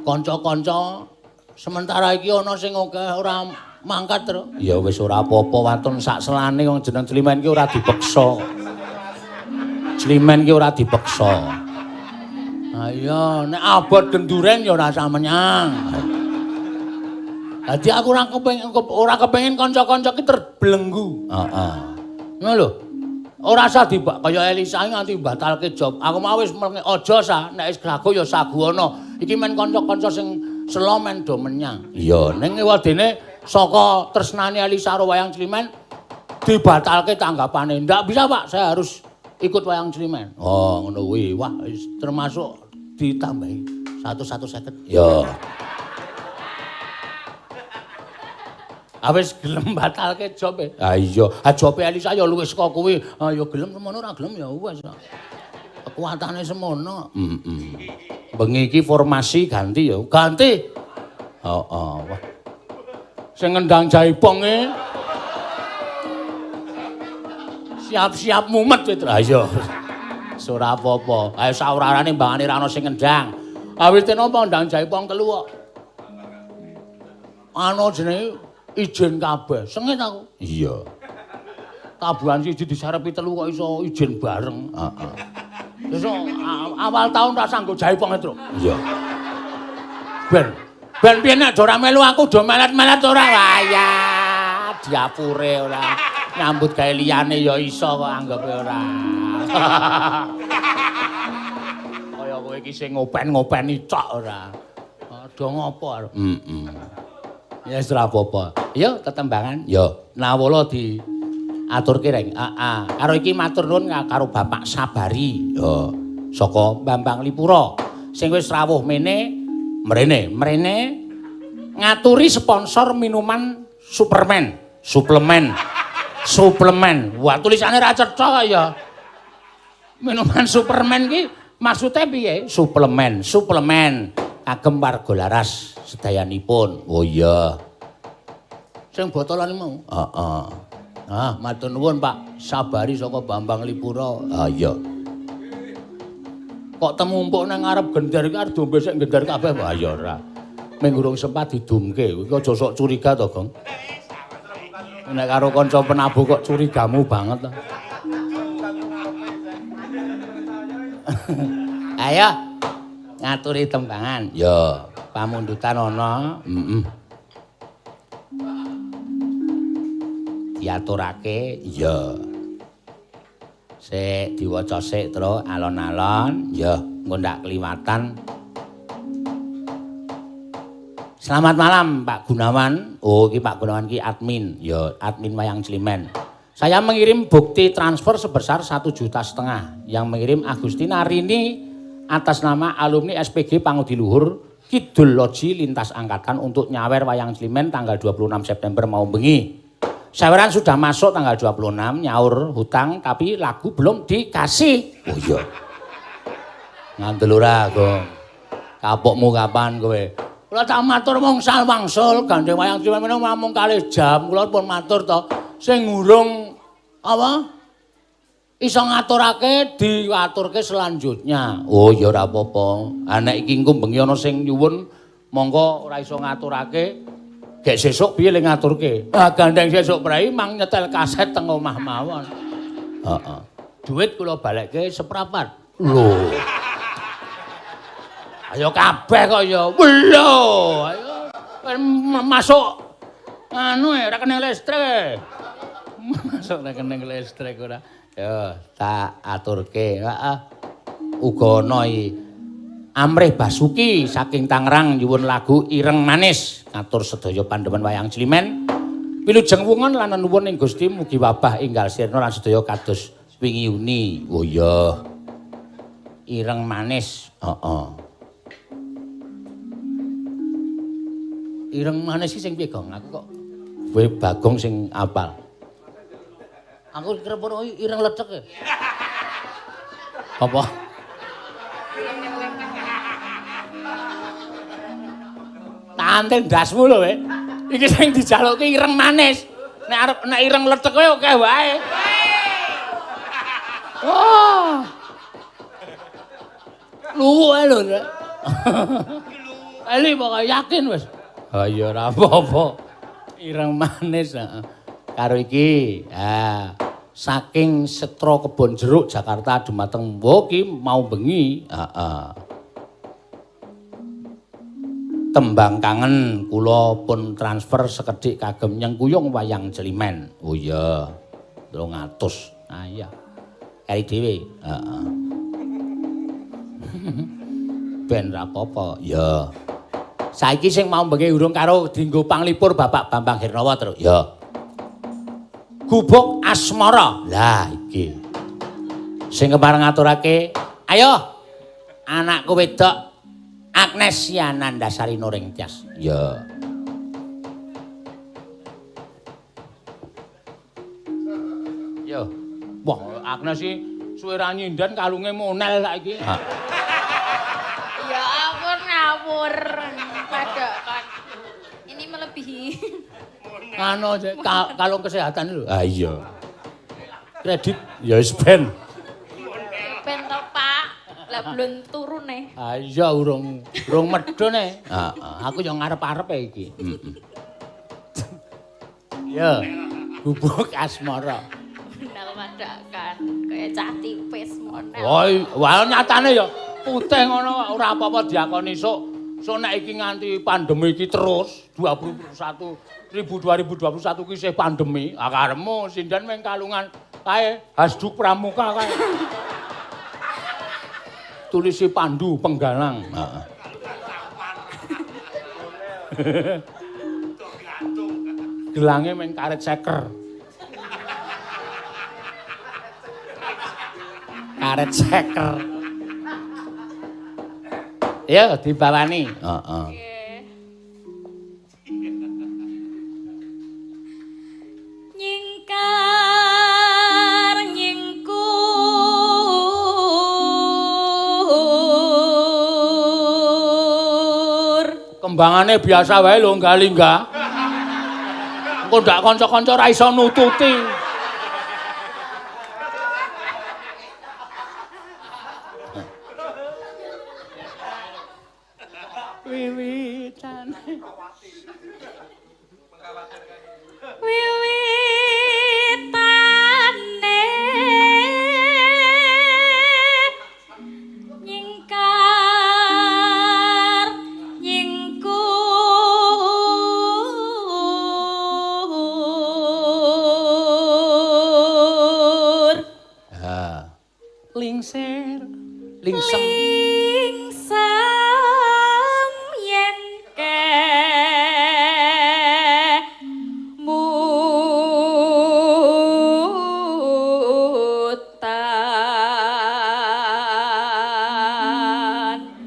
kanca-kanca sementara iki ana sing akeh ora mangkat terus. Ya wis ora apa-apa waton sak selane wong jeneng Climen ki ora dipeksa. Climen ki ora dipeksa. Ayo, nek abot genduren ya ora samenyang. Dadi aku ora kepengin kanca-kanca ki terbelenggu. Heeh. Ngono lho. Ora usah kaya Elisa nganti batalke job. Aku mau wis aja sah nek wis lagu ya saguwana. Iki men kanca-kanca sing selo men do menyang. Iya, ning wadene saka tresnane Elisa karo wayang Climen dibatalke tanggapane. Ndak bisa, Pak. Saya harus ikut wayang Climen. Oh, ngono kuwi. Wah, termasuk ditambahi 150. Ya. Awis gelem batalke job e. Ah iya, Jobe Elisa ya luwih saka kuwi. Ya gelem semono ora gelem ya wis. Kekuatane semono. Bengi iki formasi ganti ya. Ganti. Heeh. Wah. Sing ngendang jaibonge siap-siap mumet itu. Ah iya. Ora apa-apa. Ayo saurarane mbangane ra ono sing ngendang. Awite napa ndang jaipong telu kok. Ana jenenge ijen kabeh. Sengit aku. Iya. Tabuhan siji disarepi telu kok iso ijen bareng. Heeh. Iso awal tahun ra sanggo jaipong itu. Iya. Ben piye nek ora melu aku do melet-melet ora wayah. Diapure ora. Nyambut gawe liyane ya iso kok anggape ora. Kaya kowe iki sing ngopen-ngopeni tok ora. Ada ngopo? Ya wis ora apa-apa. Ya tetembangan. Ya, Nawala diaturke reng. Karo iki matur nuwun karo Bapak Sabari. ya. Saka Bambang Lipura. Sing wis rawuh mrene ngaturi sponsor minuman suplemen. Wah, tulisane ra cetha ya. Minuman Superman ki maksudnya piye? Suplemen kagem warga laras sedayanipun. Oh iya. Sing botolan mau. Heeh. Matur nuwun Pak Sabari saka Bambang Lipura. Ah iya. Kok temumpuk nang ngarep gendar iki arep dombe sik gendar kabeh. Wah ya ora. Ming urung sempat didumke. Iki aja sok curiga to, Gong. Nek karo kanca penabuh kok curigamu banget to. Ayo ngaturi tembangan. Ya. Pamundutan ana. Diaturake. Ya. Sik diwaca sik terus alon-alon. Ya. Engko ndak kliwatan. Selamat malam Pak Gunawan. Oh, iki Pak Gunawan ki admin. Ya, admin Wayang Climen. Saya mengirim bukti transfer sebesar 1,5 juta. Yang mengirim Agustina Rini atas nama alumni SPG Pangudi Luhur Kidul Loji Lintas Angkatan untuk nyawer Wayang Climen tanggal 26 September mau bengi. Saweran sudah masuk tanggal 26 nyaur hutang tapi lagu belum dikasih. Oh iya. Ngandel ora, Gong. Kapokmu kapan kowe? Kula tak matur mongsal wangsul gandeng Wayang Climen mung kalih jam. Kula pun matur to. Sing ngurung apa? Iso ngaturake diwaturke selanjutnya. Oh ya ora apa-apa. Nek iki engko bengi ana sing nyuwun monggo ora iso ngaturake. Gek sesuk piye le ngaturke? Gandeng sesuk prai mang nyetel kaset teng omah mawon. Heeh. Duit kula balekke seprapat. Lho. Ayo kabeh kok ya. Lho, ayo masuk anu rekening listrik. Masuk rekening listrik ora. Ya, tak aturke. Heeh. Uga ana Amrih Basuki saking Tangerang nyuwun lagu Ireng Manis. Ngatur sedaya pandhemen Wayang Climen. Wilujeng wungon lan nuwun ing Gusti mugi wabah enggal sirna lan sedaya kados wingi uni. Oh iya. Ireng Manis. Heeh. Ireng Manis iki sing piye, Gong? Aku kok kowe Bagong sing apal. Aku kira pun ireng lecek e. Apa? Tante ndasmu lho, we. Iki sing dijalukke ireng manis. Nek ireng lecek kowe oke wae. Wah. Luwe lho. Eli pokoke yakin wis. Ha iya ora apa-apa. Ireng manis heeh. Karo iki. Ha. Saking Setra Kebon Jeruk Jakarta dumateng ki mau bengi. Heeh. Tembang kangen kula pun transfer sekedhik kagem nyengkuyung wayang Celimen. Oh iya. 300. Ah iya. Kari dhewe. Heeh. Ben ra apa-apa. Ya. Saiki sing mau bengi urung karo dienggo panglipur Bapak Bambang Hirnawa terus. Ya. Gubuk Asmara. Lah iki. Sing kepareng ngaturake, ayo anakku wedok Agnes Yanandasari Nuring Tias. Ya. Yo. Wah, Agnes iki suwe ra nyindan kalunge monel saiki. Ya ampun ngawur. Padakan. Ini melebihi. Anu kalung kesehatan lho. Ah iya. Kredit ya wis ben. Ben to, Pak. Lah belum turun Ah iya urung medhun Heeh, aku yo ngarep-arepe iki. Heeh. Ya, Gubuk Asmara. Benar padakan. Kayak cati pes monel. Wah, nyatane ya putih ngono ora apa-apa diakoni sok nek iki nganti pandemi iki terus 2021 ki isih pandemi. Ah karemu sinden meng kalungan kae Hasduk Pramuka kae. Tulisi Pandu Penggalang. Heeh. Gelange meng karet seker. Karet seker. Ya dibawani. Heeh. Nyingkar nyingkur. Kembangane biasa wae lho Galingga. Engko ndak kanca-kanca ra iso nututi. Wiwitane nyingkar nyingkur. Ha. Lingsir, lingsem. Lingsem yen mutan.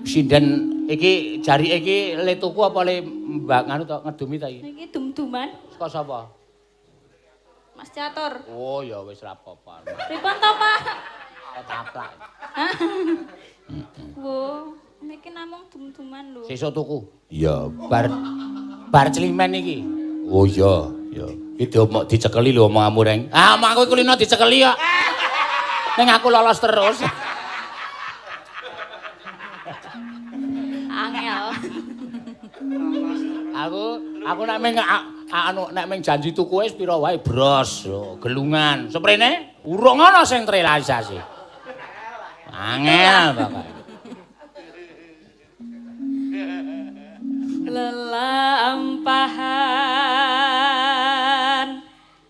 Sinden iki jari iki le tuku apa le mbak nganu to ngedumi ta iki? Iki dum-duman Saka sapa? Mas Catur. Oh ya wis ra apa-apa. Pripun to, Pak? Taplak. Wo, niki namung dum-duman lho. Sesuk tuku. Iya, bar Celimen iki. Oh iya, iya. Iki omong dicekeli lho omong amureng. Ah, omong aku kulino dicekeli kok. Ning aku lolos terus. Angel. Aku nek meng anu nek meng janji tuku wis pira wae bros, gelungan. Seprene urung ana sing terrealisasi. Angel pokoke. Lelampahan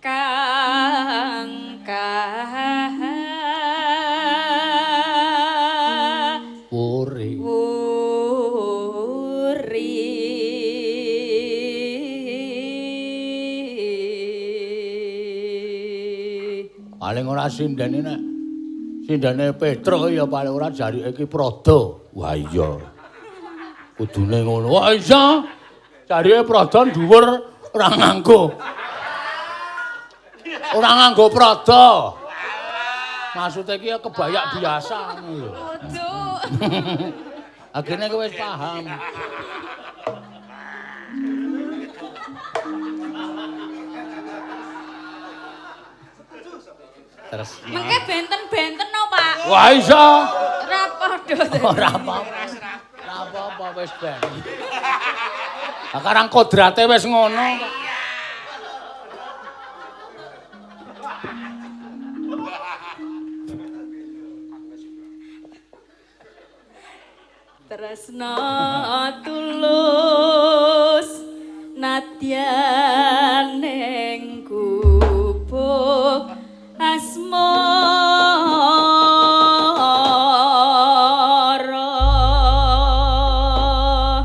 kang Uri. Paling ora sindene nek sindene Petruk ya paling ora jarike iki Prada. Wah iya. Kudune ngono. Wah iya. Jarike Prada dhuwur ora nganggo. Ora nganggo Prada. Maksudnya iki ya kebayak biasa ngono lho. Akhirnya kowe wis paham. Terus mengke benten-benten no, Pak. wah iso. Ora padha. Ora apa-apa. Ora apa-apa. Apa wis ben. Sekarang kodrate wis ngono. Tresna tulus nadyan ning gubuk asmara.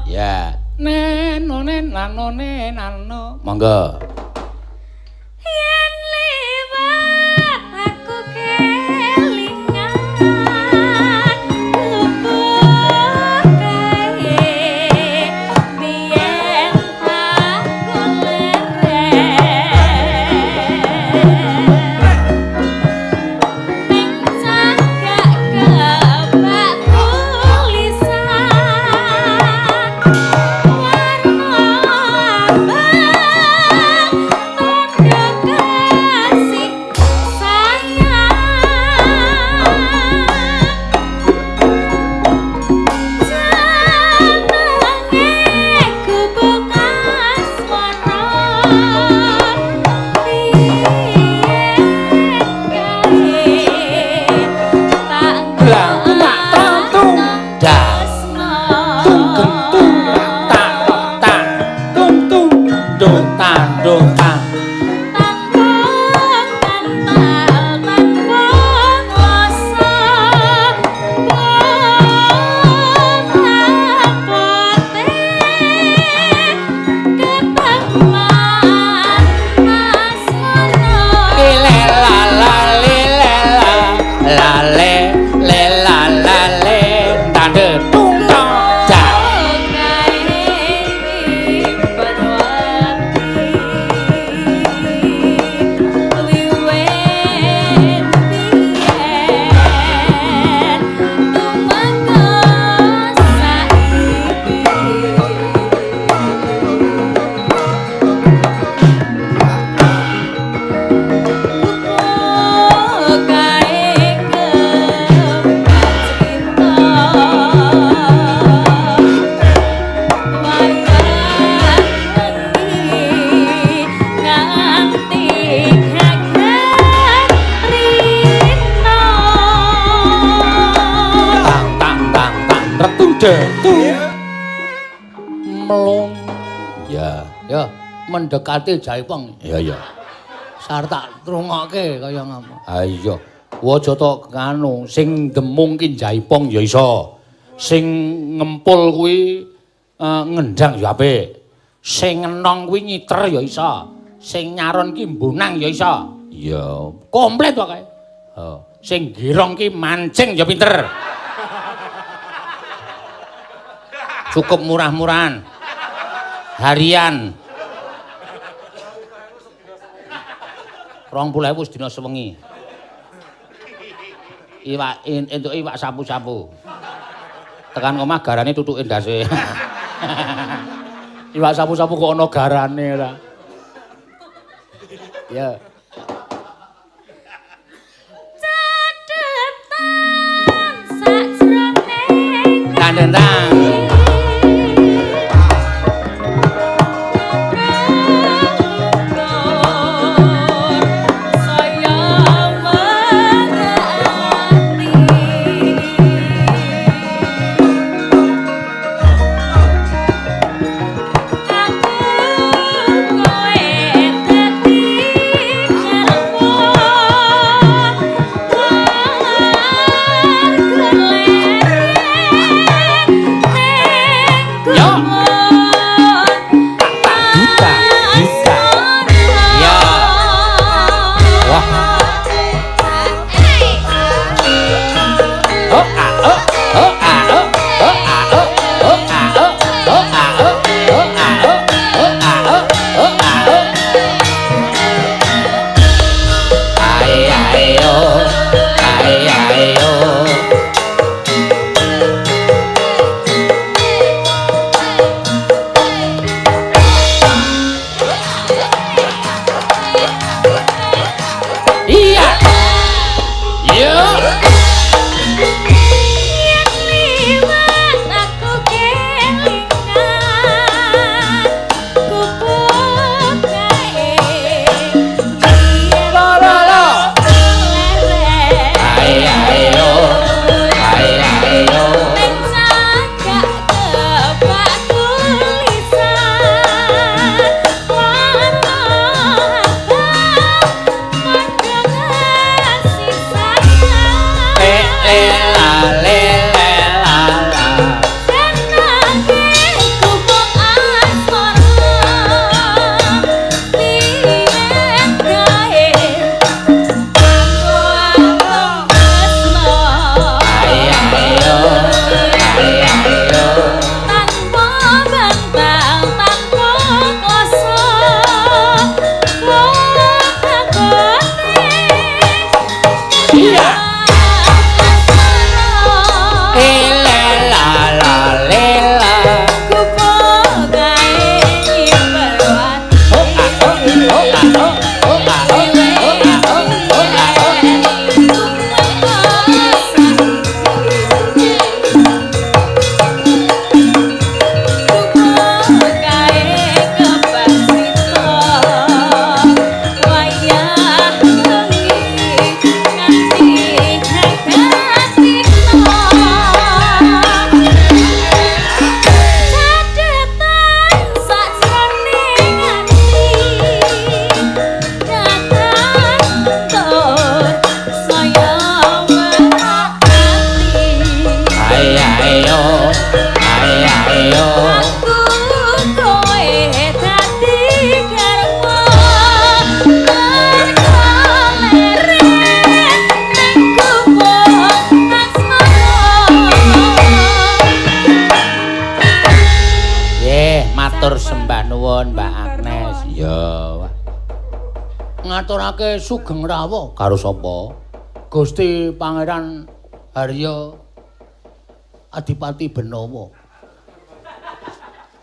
Ya, nenone nanone nano. Monggo. Yen liwat aku kelingan luput kae biyen aku lereng ning cagak kebak tulisan warna abang tanda kasih sayang jenenge gubuk asmara biyen kae tak Tung dah. Tung kentung tak tak tung tung dung tandung tang. Lale le la la le tande tung tong dah. Melong. Ya, ya mendekati Jaipong. Ya ya. Sarta trungokke kaya ngono. Ha iya. Aja to kanu sing demung ki Jaipong ya iso. Sing ngempul kuwi ngendang ya apik. Sing ngenong kuwi nyiter ya iso. Sing nyaron ki mbunang ya iso. Iya, komplit pokoke. Heeh. Sing girong ki mancing ya pinter. Cukup murah-murahan. Harian. 20.000 sedina sewengi. Entuk iwak sapu-sapu. Tekan omah garane tutuke ndase. Iwak sapu-sapu kok ana garane ora. Ya. Cadetan sajroning Tandang. Ayo. Aku kowe dadi karma. Matur sembah nuwun Mbak Agnes. Ya. Ngaturake sugeng rawuh karo sapa? Gusti Pangeran Harya Adipati Benawa.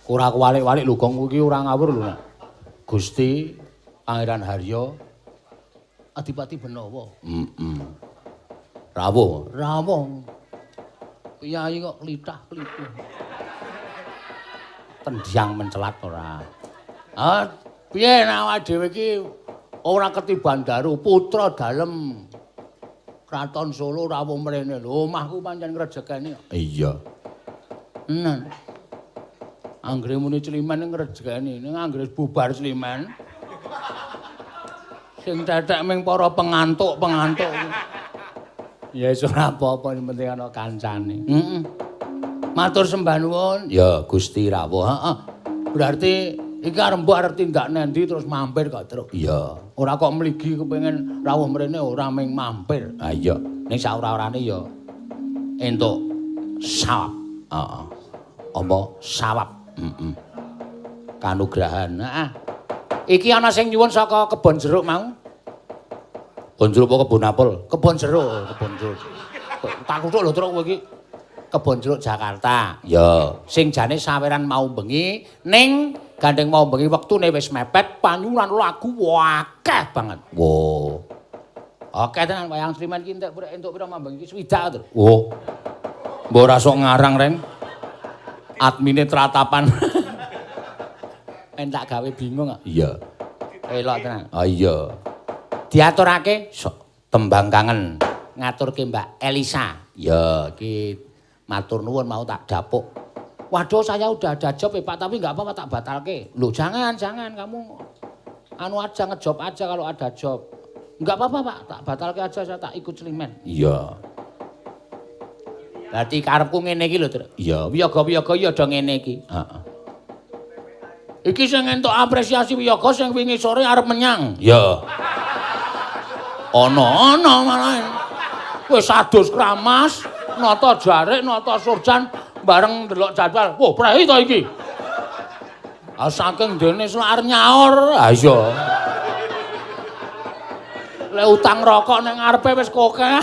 Ora kuwalik-walik lho gong iki ora ngawur lho. Gusti Pangeran Harya Adipati Benawa. Rawuh. Rawuh. Kyai kok klithah-klithih. Tendyang mencelat ora. Ah, piye nek awake dhewe iki ora ketiban daru putra dalem Kraton Solo rawuh mrene lho, omahku pancen ngrejekeni. Iya. Tenan. Anggere muni Climen ngrejekeni, ning anggere bubar Climen. Sing tetek ming para pengantuk-pengantuk. Ya wis ora apa-apa, sing penting ana kancane. Heeh. Matur sembah nuwun. Ya Gusti rawuh. Heeh. Berarti iki arep mbok arep tindak nendi terus mampir kok, Truk. Iya. Ora kok mligi kepengin rawuh mrene ora ming mampir. Ha iya. Ning saora-orane ya entuk sawab. Heeh. Apa sawab? Kanugrahan. Heeh. Iki ana sing nyuwun saka kebon jeruk mau. Kebon jeruk apa kebon apel? Kebon jeruk. Kebon jeruk. Tak kutuk lho Truk kowe iki. Kebon jeruk Jakarta. Ya, sing jane saweran mau bengi ning gandeng mau bengi wektune wis mepet panyulan lagu akeh banget. Wo. Oke tenan wayang Sliman iki entuk pira mambeng iki swidak to. Oh. Mbok ora sok ngarang, Reng. Admine tratapan. Tak gawe bingung kok. Iya. Elok tenan. Oh iya. Diaturake tembang kangen ngaturke Mbak Elisa. Ya, iki matur nuwun mau tak dapuk. Waduh, saya udah ada job ya Pak, tapi nggak apa-apa tak batalke. Loh, jangan kamu anu aja ngejob aja kalau ada job. Nggak apa-apa Pak, tak batalke aja saya tak ikut Climen. Iya. Berarti karepku ngene iki lho, Truk. Iya, wiyaga-wiyaga ya do ngene iki. Heeh. Iki sing entuk apresiasi wiyaga sing wingi sore arep menyang. Ya. Ana malah. Wis adus kramas, nata jarik, nata surjan bareng ndelok jadwal. Wah, prei to iki. Ah saking dene selar nyaur. Ah iya. Lek utang rokok ning ngarepe wis kokean.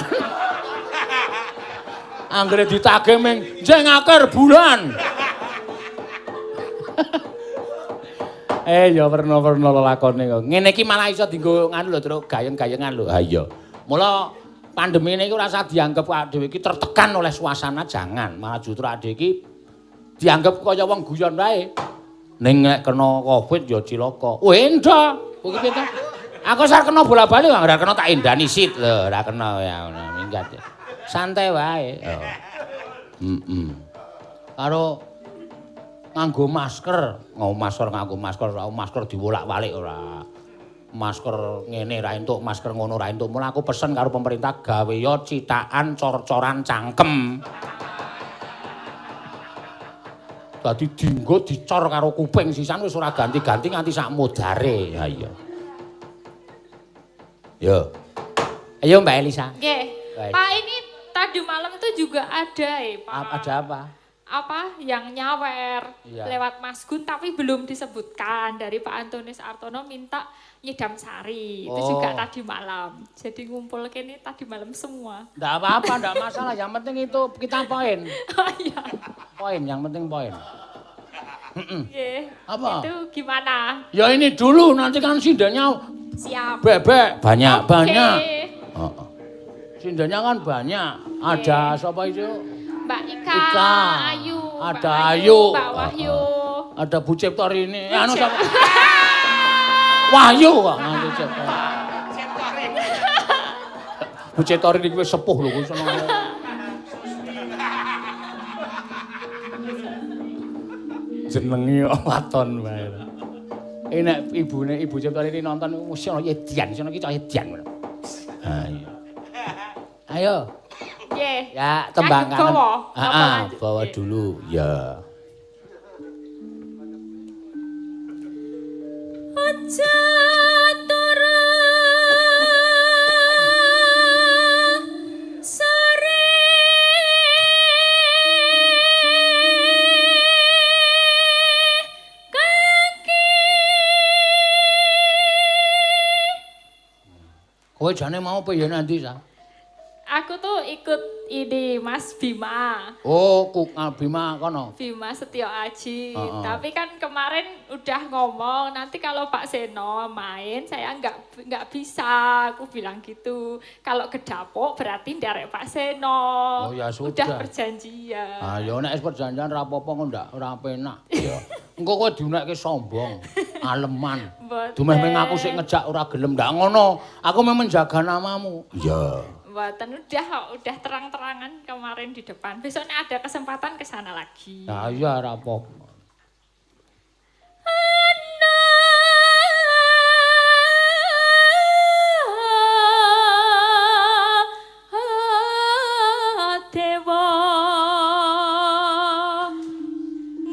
Anggere ditagih ming jeng akhir bulan. Ya werna-werna lelakone kok. Ngene iki malah iso dienggo nganu lho, Truk, gayeng-gayengan lho. Ha iya. Mula pandemi ini ora usah dianggap dhewe iki tertekan oleh suasana, jangan. Malah justru adek iki dianggap kaya wong guyon wae. Ning nek kena Covid ya cilaka. Enda, kuwi piye to? Aku sar kena bola-bali wae ora kena tak endani sit Lho, ora kena ya ngono, minggat. santai wae. Karo nganggo masker, nganggo masker diwolak-walik ora. Masker ngene ra entuk, masker ngono ra entuk. Mula aku pesen karo pemerintah gawe yo citakan cor-coran cangkem. Dadi dienggo dicor karo kuping sisan wis ora ganti-ganti nganti sak modare. Ha iya. Yo. Ayo Mbak Elisa. Nggih. Pak, ini tadi malam itu juga ada Pak. Ada apa? Apa yang nyawer Iya. lewat Mas Gun tapi belum disebutkan dari Pak Antonius Artono minta nyidam sari. Itu juga tadi malam. Jadi ngumpul kene tadi malam semua. Enggak apa-apa, enggak masalah. Yang penting itu kita poin. Oh iya. Poin, yang penting poin. Nggih. Apa? Itu gimana? Ya ini dulu, nanti kan sindennya Siap. bebek. Banyak. Oke. Sindennya kan banyak. Ada siapa itu? Mbak Ika, Ika. Ayu, Ada Mbak Ayu. Mbak Wahyu. Ada Bu Ciptori ini. Anu siapa? Wahyu kok nganti Ciptori. Bu Ciptori ini wis sepuh lho, kuwi seneng. Jenenge waton wae. Nek ibune Ibu Ciptori ini nonton mesti ana Yedian, sono iki cah Yedian ngono. Ha iya. Ayo. Nggih. Ya, tembang Nyanyi bawa? kangen. Apa lanjut? Bawa dulu. Ya. Catura sore kaki. Kowe jane mau piye nanti sa? Aku tuh ikut ini Mas Bima. Oh, Bima kono. Bima Setio Aji. Heeh. Tapi kan kemarin udah ngomong nanti kalau Pak Seno main saya nggak bisa. Aku bilang gitu. Kalau ke dapur berarti ndarek Pak Seno. Oh, ya sudah. Udah perjanjian. Ah, ya nek perjanjian ra apa-apa kok ndak ora penak. Ya. Engko kowe diunekke sombong, aleman. Mboten. Dumeh aku sik ngejak ora gelem ndak ngono. Aku memang menjaga namamu. Iya. Mboten udah terang-terangan kemarin di depan. Besoknya ada kesempatan ke sana lagi. Nah, iya ra apa-apa. Dewa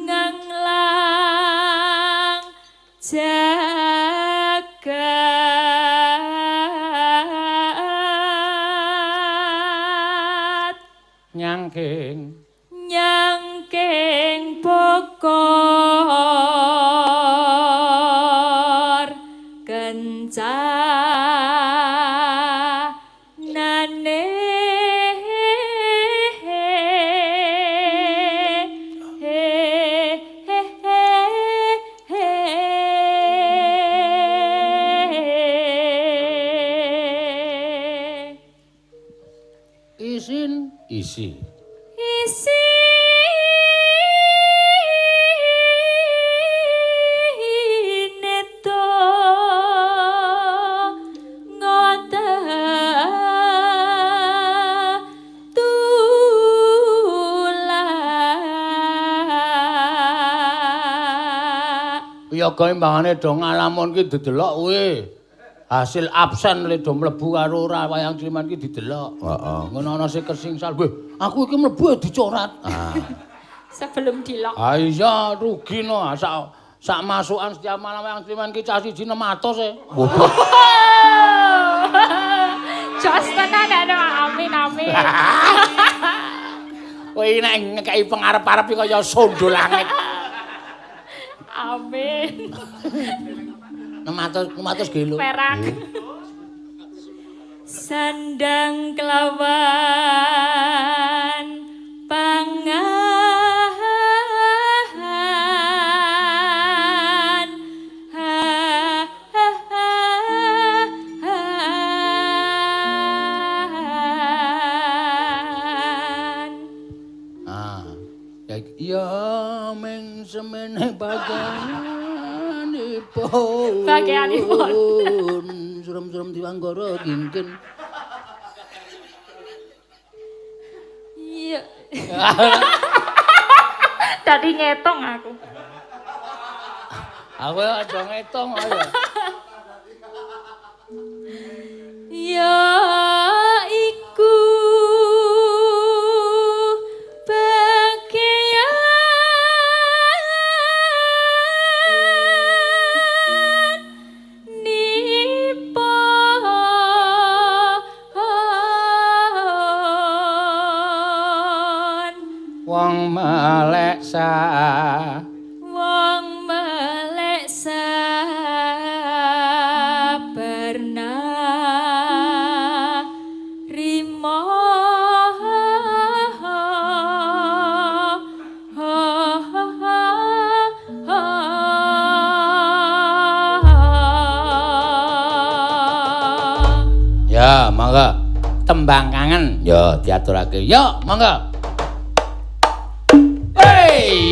nganglang jagat Nyangking. nyangking bokor kencanane Isin isi. isi neto ngota tulak. Ya keimbangane do ngalamun ki didelok kuwi. Hasil absen le do mlebu karo ora wayang Climan ki didelok. Heeh. Ngono ana sing kersingsal. Weh, aku iki mlebu dicoret. Ah. Sebelum dilok. Ah iya rugi no. Sak masukan setiap malam wayang Climan ki cah siji 600 e. Bodoh. Jos tenan ana amin amin. Kowe nek ngekeki pengarep-arep iki kaya sondo langit. Amin. 600 kilo. Perak. Sandang kelawan pangan. Ah. Ya meng semene bagianipun. Bagianipun. Surem-surem Diwanggara kingkin. Iya. Tadi ngetong aku. Aku aja ngitung ayo. Ya iku bagian nipon Wong meleksa wong melek sabarna rimo ya mangga tembang kangen ya diaturake yo mangga hey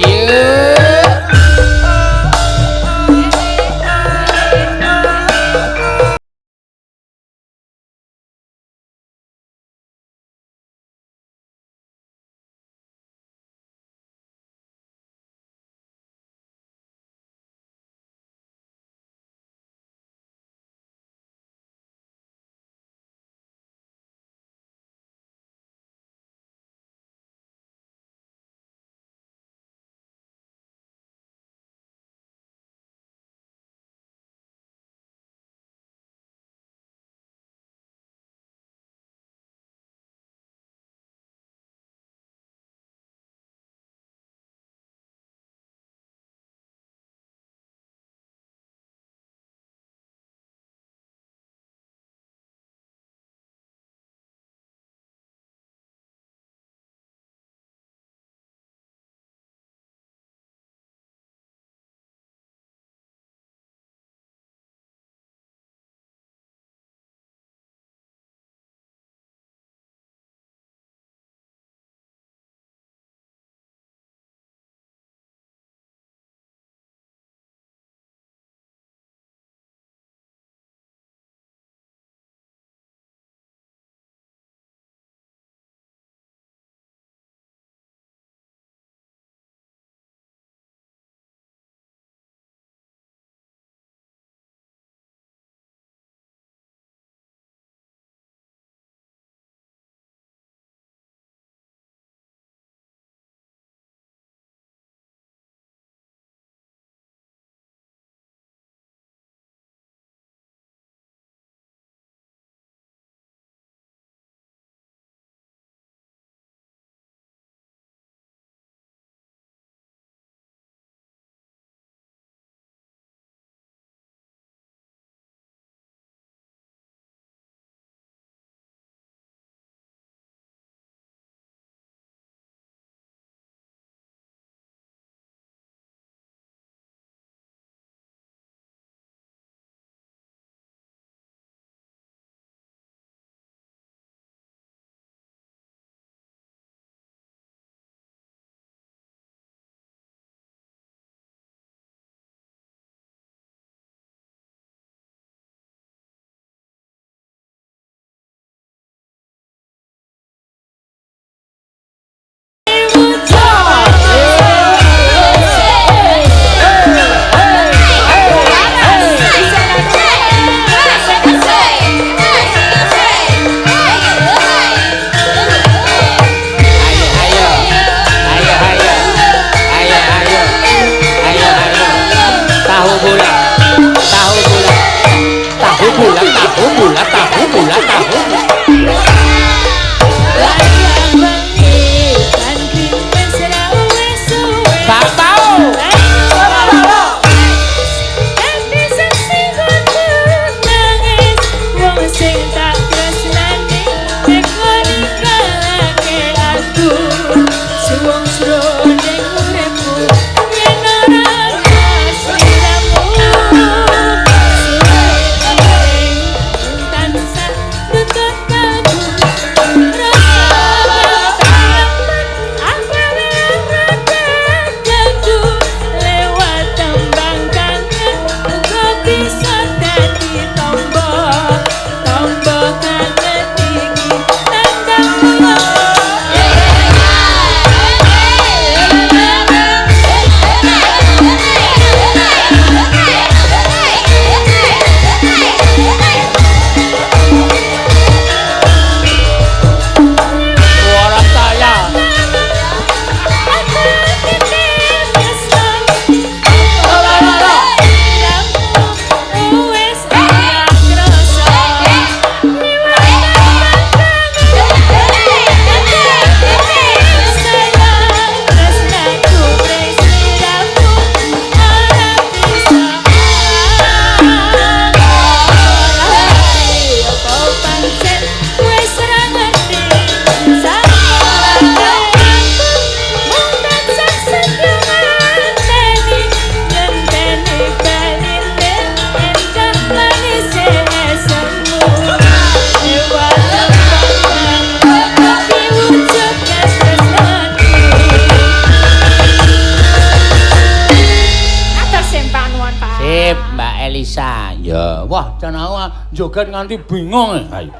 Elisa. Ya, wah jan aku joget nganti bingung. Ayo.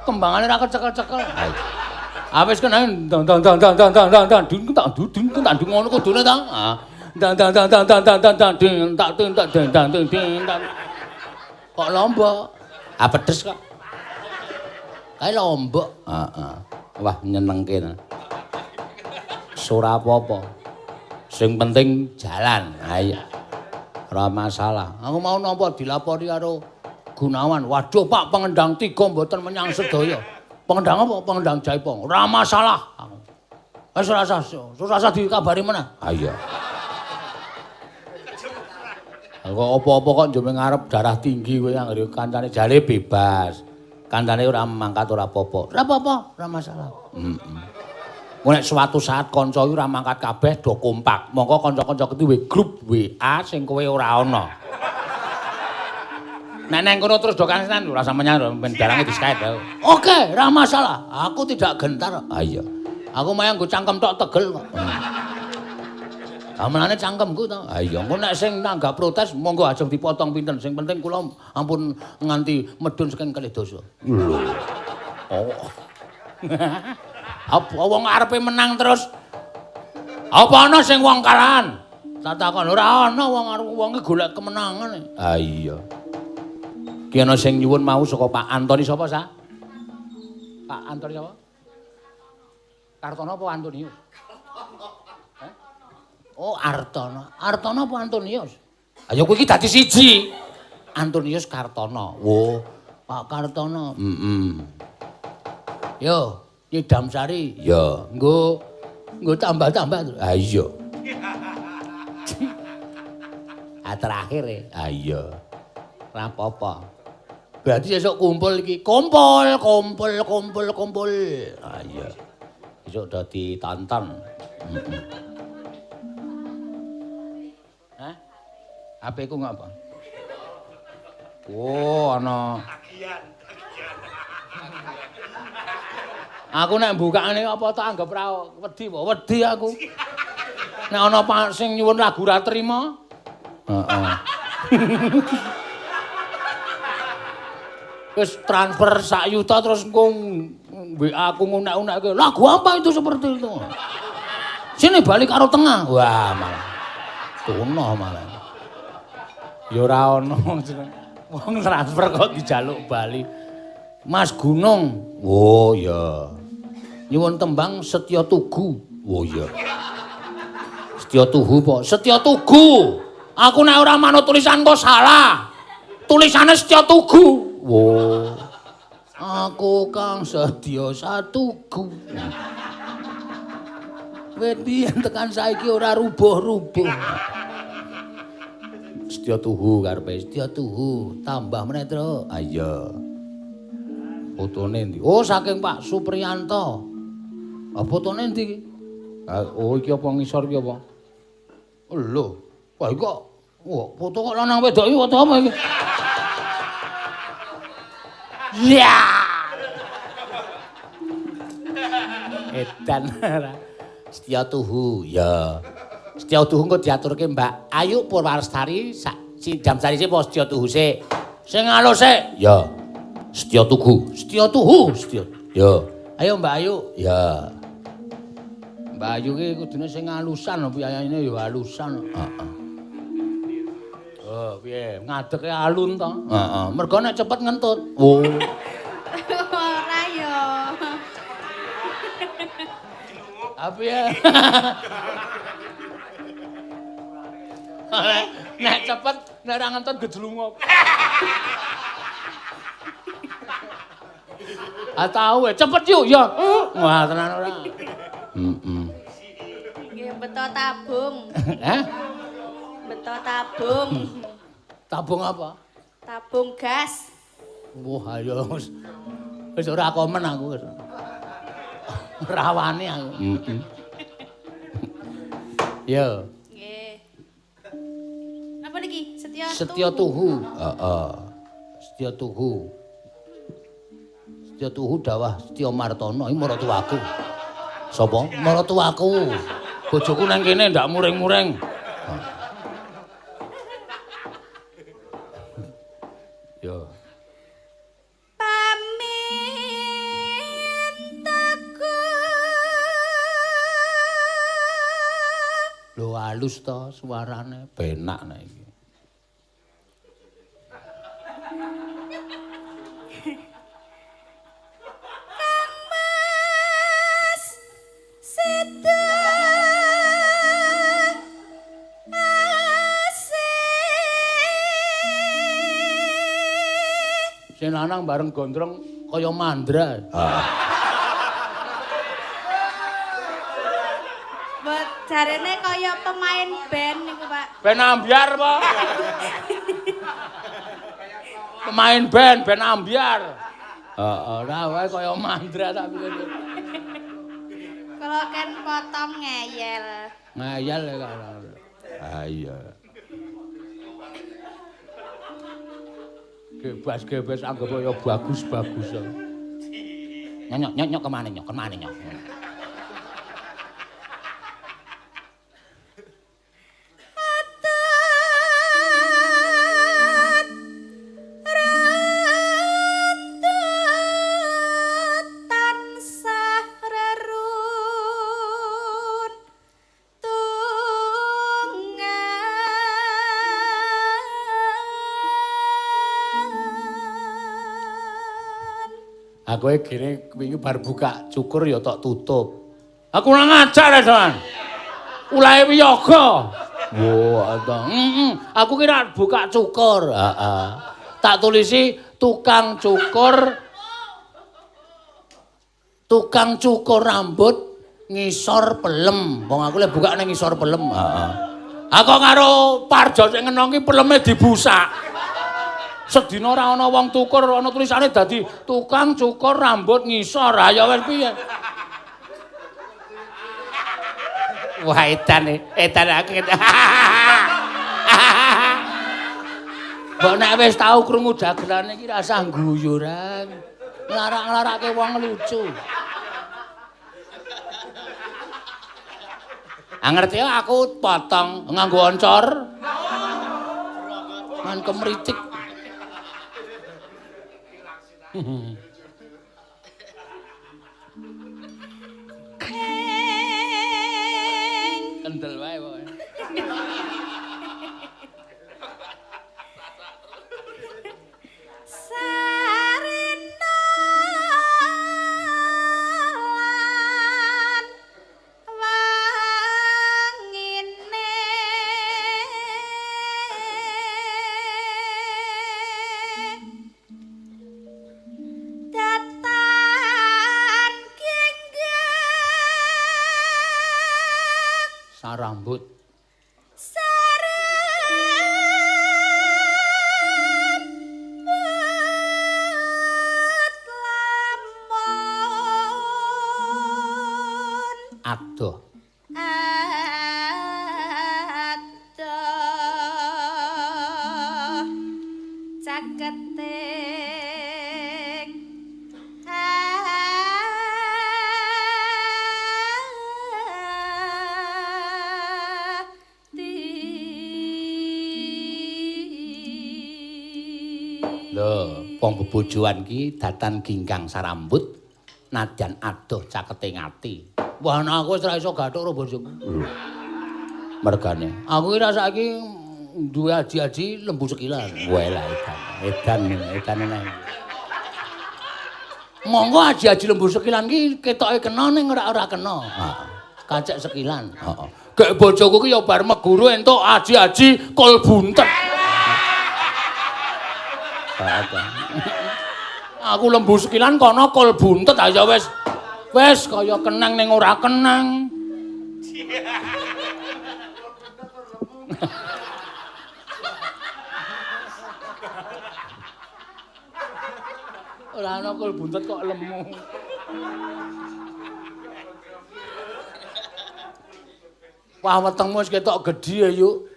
Kembangane ra kecekel-cekel. Ayo. Wis kena dang ngono kudune ta. Kok lombok? Pedes kok. Kae lombok. Heeh. Wah nyenengke. Ora apa-apa. Sing penting jalan. Ayo. Ora masalah. Aku mau nampa dilapori karo Gunawan. Waduh Pak pengendang 3 mboten menyang sedaya. Pengendang apa? Pengendang Jaipong. Ora masalah. Wis ora usah dikabari meneh. Ayo. Kok apa-apa kok njome ngarep darah tinggi kowe anggere kancane jale bebas. Kancane ora mangkat ora apa-apa. Ora apa-apa, ora masalah. Nek suatu saat kanca iki ora mangkat kabeh do kompak. Monggo kanca-kanca iki grup WA sing kowe ora ana. Nek nang kono terus do kangenan ora sampeyan ben dalange di-Skype. Oke, ora masalah. Aku tidak gentar. Iya. Aku mayang nggo cangkem tok tegel kok. Amalane cangkemku to. Ha iya, engko nek sing nanggap protes monggo ajeng dipotong pinten. Sing penting kula ampun nganti medun saking kalih dosa. Lho. Oh. Apa wong arepe menang terus? Apa ana sing wong kalahan? Tak takon ora ana wong arep wonge golek kemenangan. Ha iya. Ki ana sing nyuwun mau saka Pak Antoni sapa, Sa? Pak Antoni sapa? Kartono apa Antonius? Oh, Artono. Artono apa Antonius? Ayo kowe iki dadi siji. Antonius Kartono. Oh, Pak Kartono. Yo, Nyidam Sari. Yo, nggo tambah-tambah. Ha iya. Terakhir e. Ha iya. Ora apa-apa. Berarti esuk kumpul iki. Kumpul. Ha iya. Esuk dadi tonton. HP ku ngapa? Oh, ana. Aku nek mbukane apa tak anggap ra wedi apa? Wedi aku. Nek ana sing nyuwun lagu ra trima. Heeh. Wis transfer sak yuta terus engko WA aku ngunek-unekke. Lagu apa itu seperti itu? Sini balik karo tengah. Wah, malah. Tuno malah. Ya ora ono wong transfer kok dijaluk bali. Mas Gunung. Oh ya. Nyuwun tembang Setya Tugu. Oh ya. Setya Tugu po. Setya Tugu. Aku nek ora manut tulisan kok salah. Tulisane Setya Tugu. Oh. Aku kang Setya Satugu. Wedi tekan saiki ora rubuh-rubuh. Setya Tuhu karepe Setya Tuhu tambah meneh Tru. Ah iya. Fotone ndi? Oh saking Pak Supriyanto. Ah fotone ndi iki? Oh iki apa ngisor iki apa? Oh lho. Wah iki kok foto kok lanang wedok iki foto apa iki? Ya. Edan. Setya Tuhu ya. Setya Tuhu engko diaturke Mbak Ayu Purwastari si jam sari sik apa Setya Tuhu sik? Sing alus sik. Ya. Setya Tuhu. Setya Tuhu. Setya. Ya. Ayo Mbak Ayu. Ya. Mbak Ayu ki kudune sing alusan piye ayane ya alusan. Heeh. Oh, piye? Ngadeke alun to? Heeh. Mergo nek cepet ngentut. Oh. Ora ya. Apa ya? Nek cepet nek ora ngentut gejlungok. Tahu cepet yuk ya. Wah tenan ora. Nggih beto tabung. Hah? Beto tabung. Tabung apa? Tabung gas. Wah ayo wis ora komen aku. Rawani aku. Yo. Nggih. Napa niki? Setya Tuhu. Heeh. Setya Tuhu. Setya Tuhu dawah Setya Martono iki maratuwaku. Sapa? Maratuwaku. Bojoku nang kene ndak muring-muring. halus to suarane, penak nek iki. Sing lanang bareng gondrong kaya mandra. Mbok jarene kaya pemain band niku, Pak. Ben ambyar apa? Pemain band, ben ambyar. Heeh, ora wae kaya mandra tak pikir. Kalau kan potong ngeyel. Ngayal ya kan. Ah iya. Gebas anggap kaya bagus-bagus. Nyok kemana nyok? Aku gini wingi bar buka cukur ya tok tutup. Aku ora ngajar ya, Son. Ulahe wiyaga. Wo, aku kira buka cukur. Heeh. Tak tulisi tukang cukur rambut ngisor pelem. Wong aku lek buka nang ngisor pelem. Heeh. Aku karo Parjo sing ngeno ki peleme dibusak. Sedina ora ana wong tukur ana tulisane dadi tukang cukur rambut ngisor. Ha ya wis piye? Wah edan aku. Mbok nek wis tau krungu dagelane iki rasah guyuran. Nglarak-nglarake wong lucu. Ngerti ya aku potong nganggo oncor. Man kemritik. Kendel wae pokoke. Rambut adoh caketing lho wong bebojoan ki datan ginggang sarambut nadyan adoh cakete ngati. Wah ana aku wis ora iso gathuk karo bojoku. Mergane aku ki saiki duwe aji-aji lembu sekilan. Wae lah edan nang. Monggo aji-aji lembu sekilan ki ketoke kena ning ora kena. Heeh. Kacek sekilan. Heeh. Gek bojoku ki ya bar meguru entuk aji-aji kol buntet. Aku lembu sekilan kono kol buntet aja wis kaya kenang ning ora kenang. Ora ana kol buntet kok lemu. Wah wetengmu wis ketok gedhi ya, Yuk.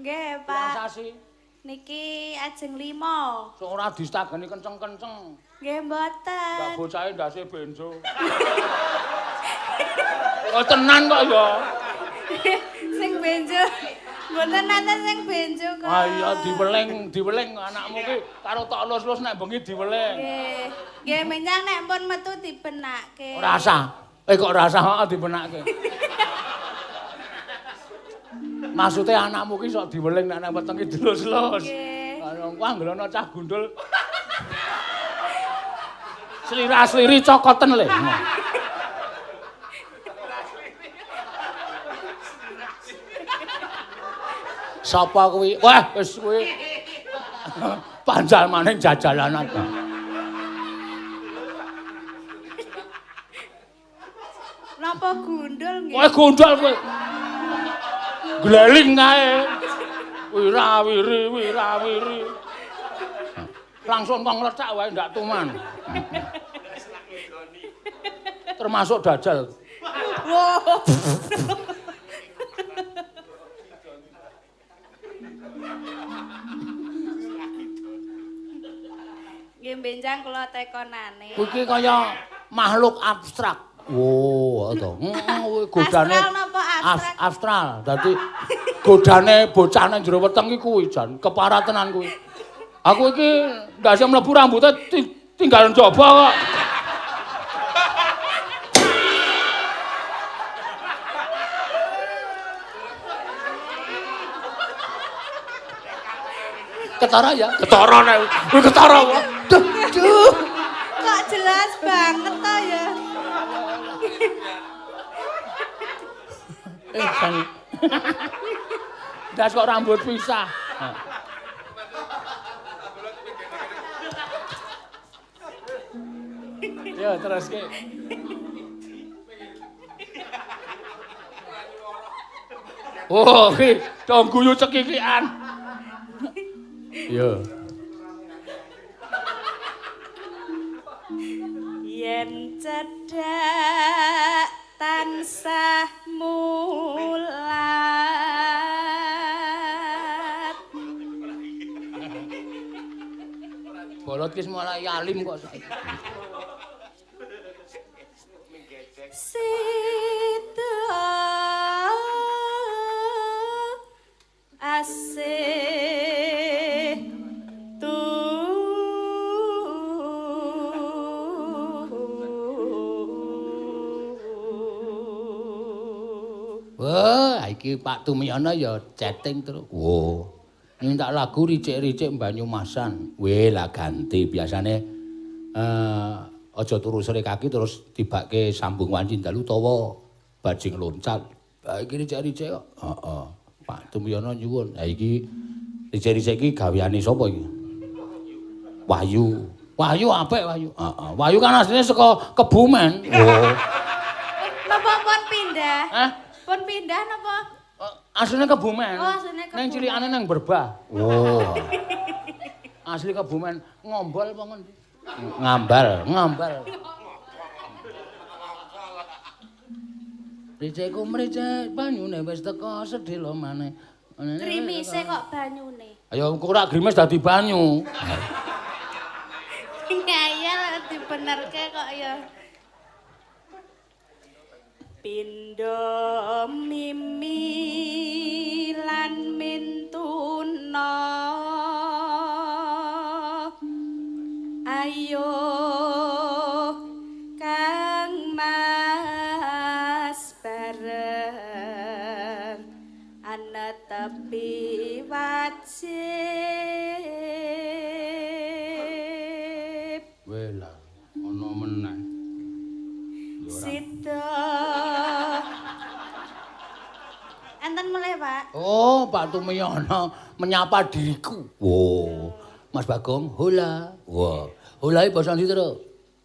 Nggih, Pak. Sasi. Niki ajeng 5. Sok ora distagani kenceng-kenceng. Nggih mboten. Lah bocahe ndase benjo. Oh tenan kok ya. Sing benjo. Mboten nanten sing benjo kok. Ah iya diweling anakmu ki karo tok lus-lus nek bengi diweling. Nggih. Nggih menyang nek pun metu dipenakke. Ora usah. Kok ora usah heeh dipenakke. Maksudnya anakmu ki sok diweling nek nang weteng ki delus-delus. Nggih. Wah nggelono cah gundul. Slira-sliri cokoten le. Sapa kuwi? Wah, wis kuwi. Panjal maning jajalanan. Napa gundul nggih? Kowe gundul kowe. Gleling kae. Wirawiri. Langsung kok nglecak wae ndak tuman. Termasuk dajal. Wow. Nggih benjang kula tekonane. Iki kaya makhluk abstrak. Oh, to. Godane Astral napa abstrak? Astral. Dadi godane bocah nang jero weteng iki kuwi jan keparatenan kuwi. Aku iki ndase mlebu rambute tinggal njaba kok. Ketara ya? Ketara nek. Kuwi ketara kok. Duh. Kok jelas banget to ya. Kan. Das kok rambut pisah. Ya terus ke. Oh, ki dong guyu cekikikan. Iya. Yen cedhak tansah mulat. Bolot ki mulai alim kok saiki. Sita asih Wah, iki Pak Tumiyono ya chatting terus. Wo. Minta lagu ricik-ricik Banyumasan. Weh lah ganti biasane aja turu sore kaki terus tibake sambung wanci dalu utawa bajing loncat. Ha iki ricik-ricik kok. Heeh. Pak Tumiyono nyuwun. Ha iki ricik-ricik iki gaweane sapa iki? Wahyu. Wahyu apik Wahyu. Heeh. Wahyu kan asline saka Kebumen. Oh. napa pun pindah? Hah? Pun pindah napa? Asline Kebumen. Oh, asline Kebumen. Nang cilikane nang Berbah. Oh. Asli Kebumen ngombol apa ngendi? Ngambal. Ricikku mricik banyune wis teko sedhela maneh. Krimise kok banyune. Ayo engko ora grimis dadi banyu. Ngayal dibenerke kok ya. Pindha mimi lan mintuna ayo Kang Mas bareng ana tepi wajib Wela ana meneh. Sita. Enten mulai, Pak. Oh, Pak Tumiyono menyapa diriku. Wow. Mas Bagong, hola. Wah, hola iki basa ndi, Tru?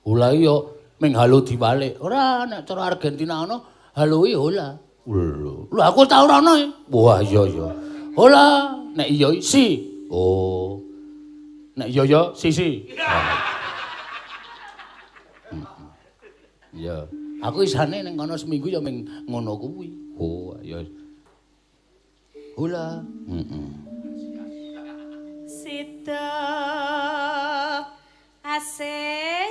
Hola yo ming halo diwalik. Ora nek cara Argentina ana halo iki hola. Lho, aku tau ora ana. Wah, iya. Hola, nek iya si. Oh. Nek iya si. Iya. Aku isane ning kono seminggu ya ming ngono kuwi. Oh, ya. Hola. Sita asih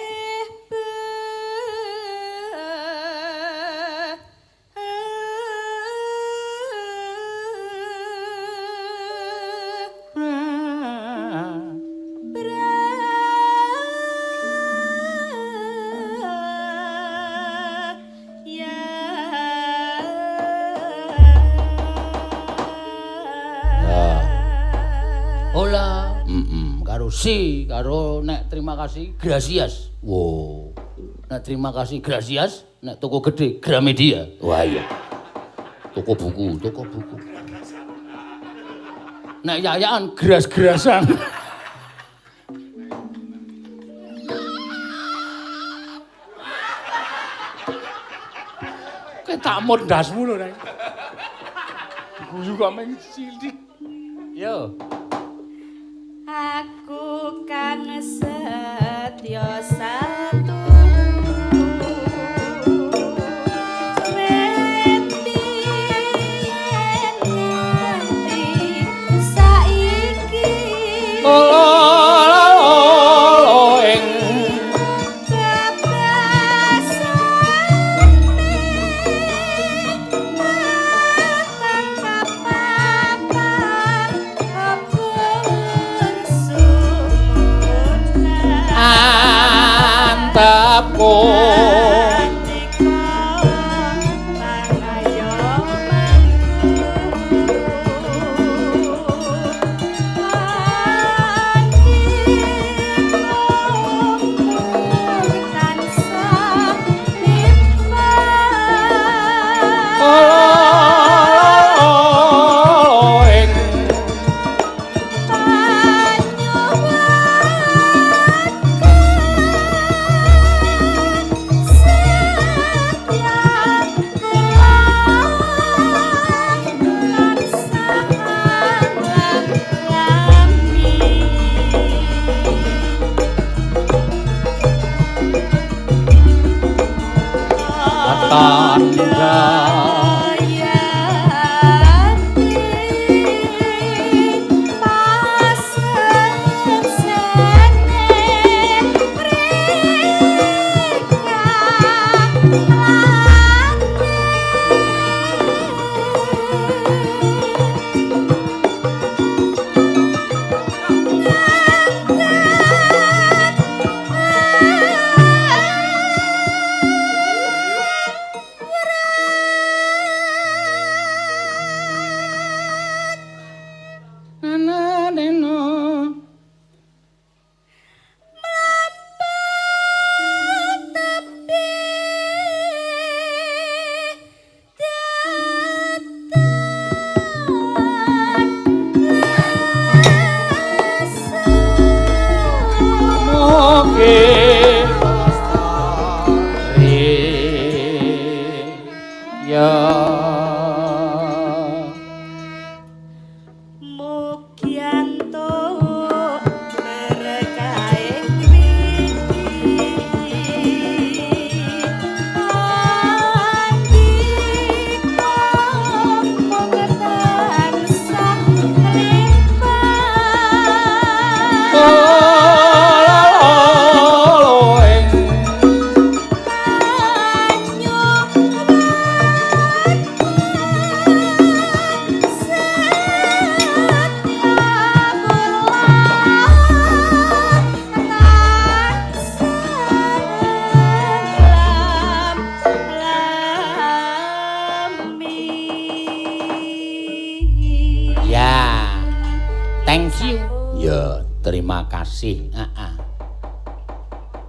Alhamdulillah. Karo si, karo nek terima kasih gracias. Wow. Nek terima kasih gracias, nek toko gede Gramedia. Wah iya. Toko buku. Nek yayaan gras-grasan. Kayak tak mau ndasmu lho, Rek. Guyu kok meng cilik. Yo. Aku kang setya satu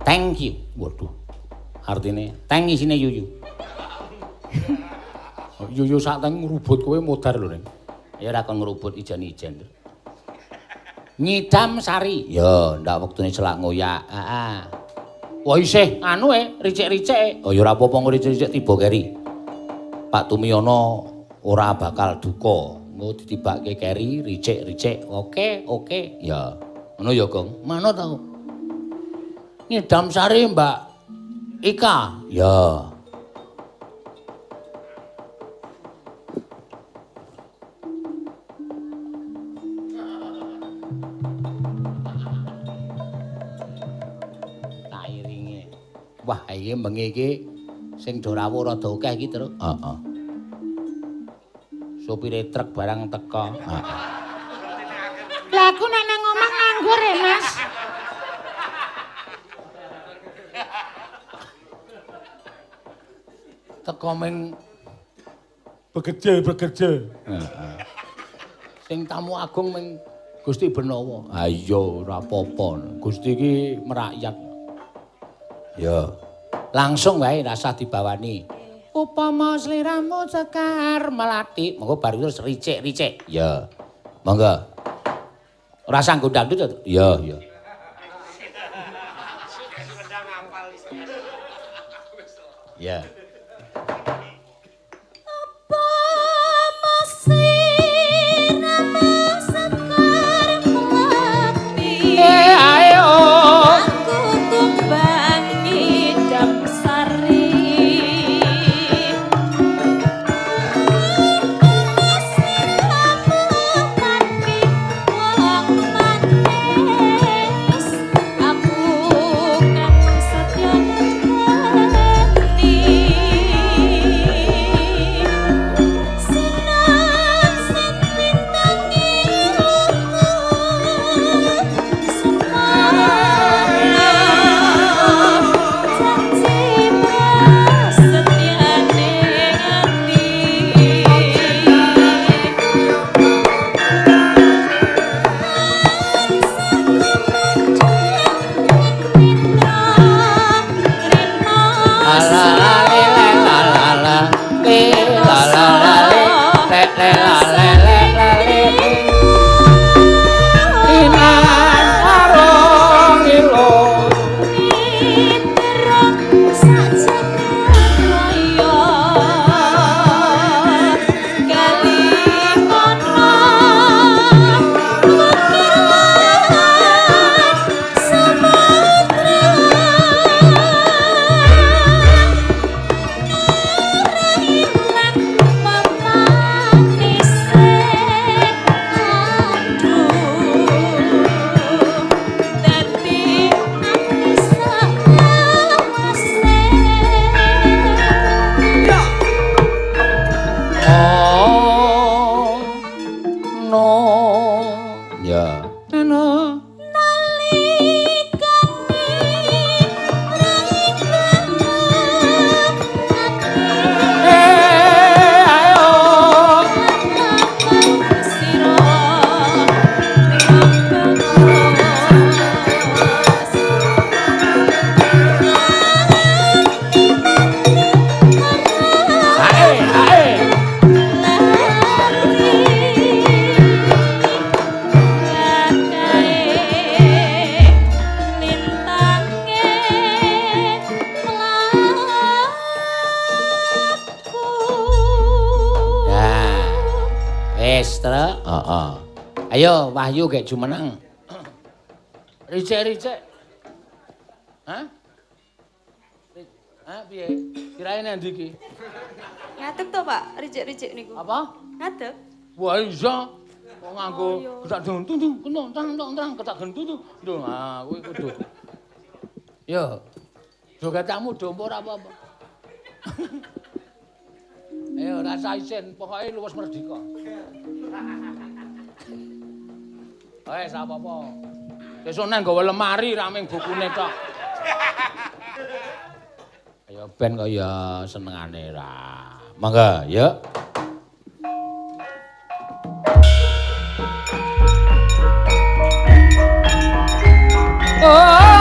Thank you. Waduh. Artine teng isine yuyu. Yuyu sak teng ngrubut kowe modar lho, Ning. Ya ora kon ngrubut ijen-ijen. Nyidam sari. Ya, ndak wektune selak ngoyak. Heeh. Wah isih anu ricik-ricik. Oh ya ora apa-apa ricik-ricik tiba keri. Pak Tumiyono ora bakal duka. Engko ditibake keri ricik-ricik. Oke. Ya. Ngono ya, Gong. Mana ta? Nyidam sari Mbak Ika. Ya. Tak iringe. Wah, iki bengi iki sing do rawuh rada akeh iki terus. Heeh. Supire truk barang teko. Heeh. Lah aku nek nang omah nganggur ya, Mas. Teko ming bekerja. Sing tamu agung ming Gusti Benawa. Ha iya ora apa-apa. Gusti iki merakyat. Ya. Langsung wae rasa dibawani. Upama sliramu sekar melati, monggo bar terus ricik-ricik. Ya. Monggo. Ora sanggo dangdut. Ya, ya. Ya. Ayo Wahyu gek jumeneng. Ricik-ricik. Hah? Hah piye? Kiraine ndi iki? Ngadeg to, Pak, ricik-ricik niku. Apa? Ngadeg. Wah iya. Kok nganggo ketak dentung kena tang ketak gentung. Lho, ah kuwi kudu. Yo. Jogetanmu dompo ora apa-apa. Ayo rasa isin, pokoke luwes merdeka. Wes apa-apa. Sesuk nang nggawa lemari raming bukune tok. Ayo ben kaya senengane ra. Mangga, yuk. Oh,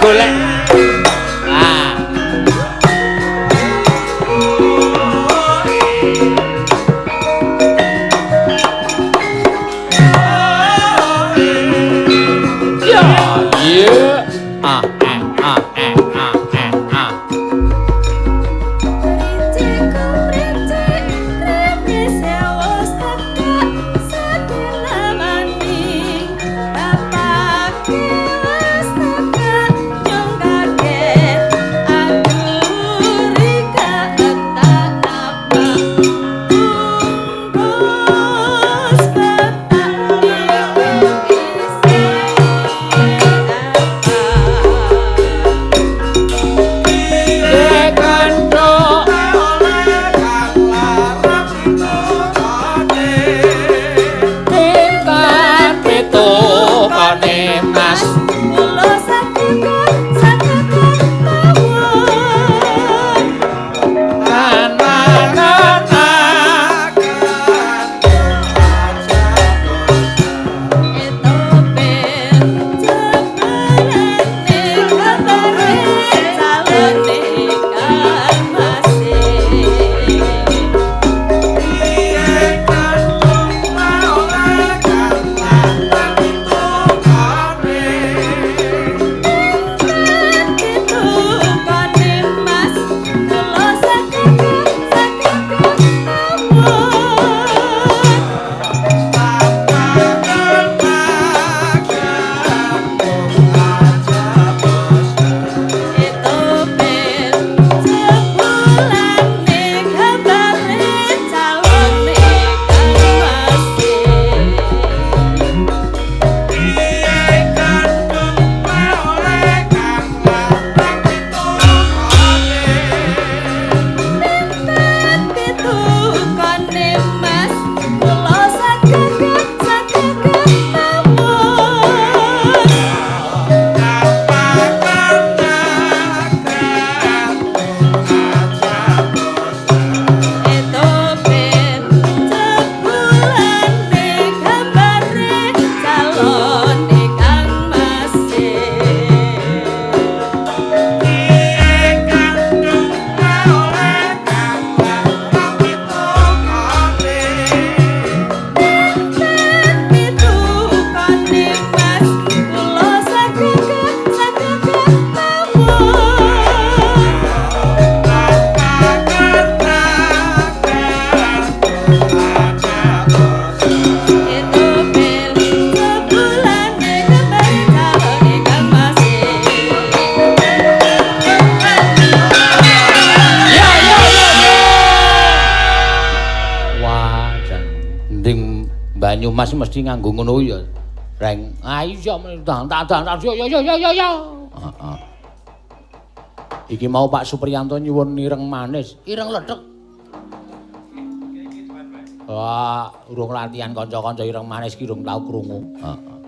golek. Ah. Ya, yeah. Ah. Mas mesti nganggo ngono ya. Reng. Ah iya tak yo. Heeh. Iki mau Pak Supriyanto nyuwun ireng manis, ireng ledhek. Wah, urung latihan kanca-kanca ireng manis ki urung tau krungu. Heeh.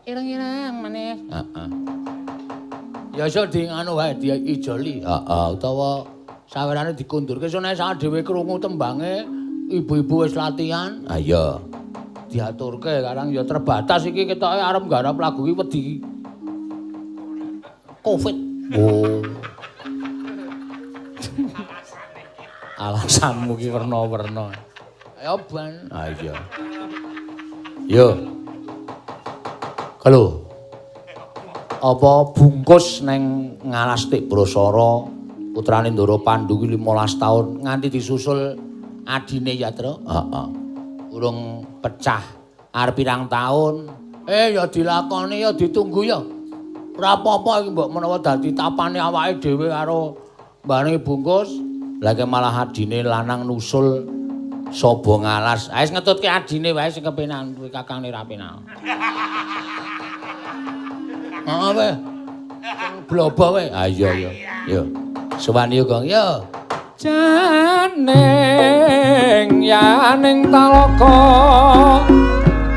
Ireng-ireng manis. Heeh. Ya iso di anu wae diijoli. Heeh, utawa sawerane dikundurke sone sak dhewe krungu tembange ibu-ibu wis latihan. Ah iya. Diaturke karang ya terbatas iki ketoke arep nggarap lagu iki wedi Covid. Oh. Alasanmu ki werna-werna. Ya ban. Ah iya. Yo. Kalau apa bungkus neng Ngalastik Brasara putrane Ndara Pandhu ki 15 taun nganti disusul adine Yatra. Heeh. Urung pecah arep pirang taun. Ya dilakoni ya ditunggu ya. Ora apa-apa iki mbok menawa dadi tapane awake dhewe karo mbane bungkus. Lah malah adine lanang nusul saba ngalas. Wis ngetutke adine wae sing kepenak kuwi kakangne ra penak. Heeh wae. Blobo wae. Ah iya iya. Yo. Sowan yo, Gong. Yo. Janeng yaning talaka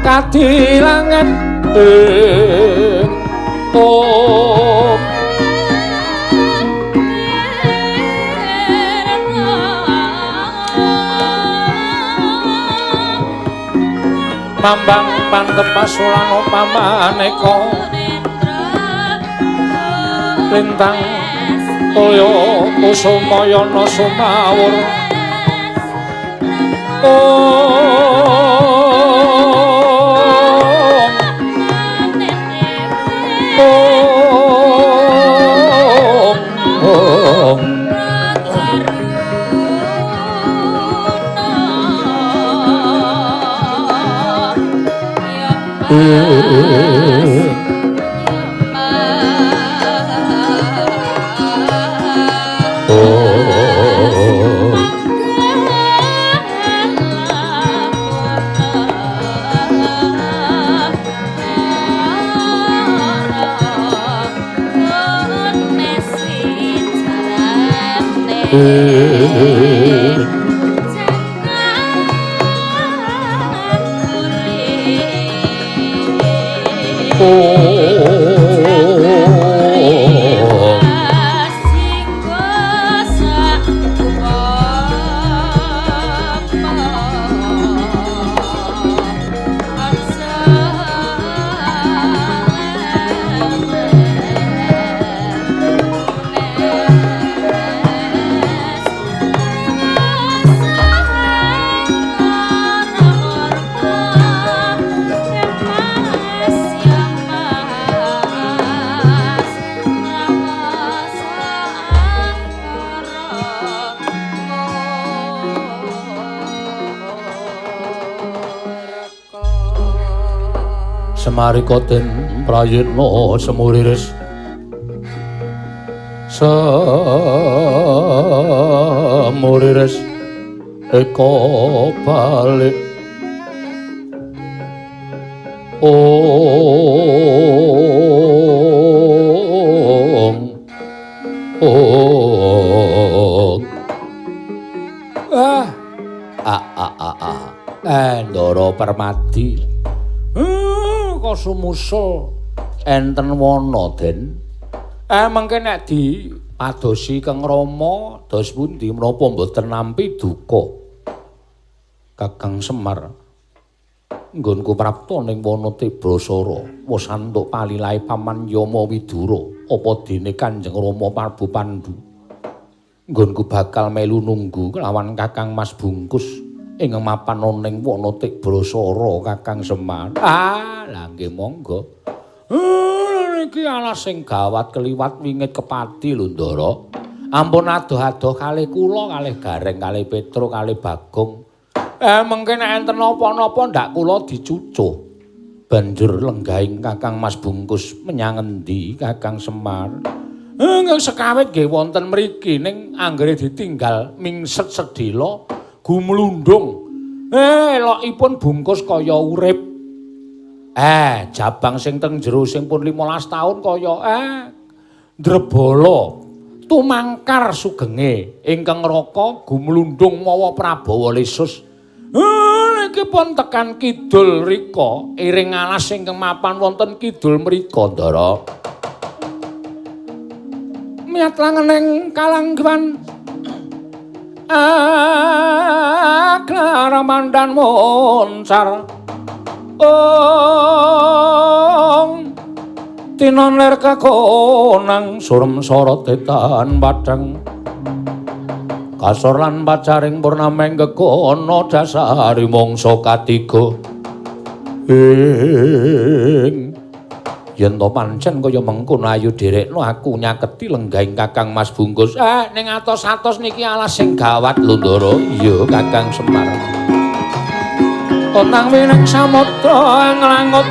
kadilangan tung Mambang pantepasulano pamaneka lintang toya kusumayana sumawur Semarika den prayitna semuriris semuriris eka balik Ndara Permadi sumusul enten wana den mengke nek dipadosi Kang Rama dos pundi menapa mboten nampi duka Kakang Semar nggonku prapta ning wana Tebrasara wis antuk palilahe Paman Yama Widura apa dene Kanjeng Rama Prabu Pandhu nggonku bakal melu nunggu kelawan Kakang Mas Bungkus ing mapan ning wana Tebrasara Kakang Semar. Lah nggih monggo. Iki alas sing gawat keliwat wingit kepati lho Ndara. Ampun adoh-adoh kalih kula kalih Gareng kalih Petro kalih Bagong. Mengke nek enten napa-napa ndak kula dicucuh. Banjur lenggahing Kakang Mas Bungkus menyang endi Kakang Semar? Nggih sekawit nggih wonten mriki ning anggere ditinggal mingset sedhela gumlundung Elokipun bungkus kaya urip. Jabang sing teng jero sing pun 15 taun kaya ndrebala tumangkar sugenge ingkang raka gumlundung mawa Prabawa Lesus. Niki pun tekan kidul rika iring alas ingkang mapan wonten kidul mrika Ndara. Miat langening kalanggawan Klaramandan moncar tinon ler kakonang surem sorot tetan padang kasor lan pacaring purnameng gekono dasari mangsa katiga yen to pancen kaya mengkono ayu derekno aku nyaketi lenggahing Kakang Mas Bungkus. Ning atos-atos niki alas sing gawat lho Ndara. Iya Kakang Semar. Tonang wineng samudra nglangut.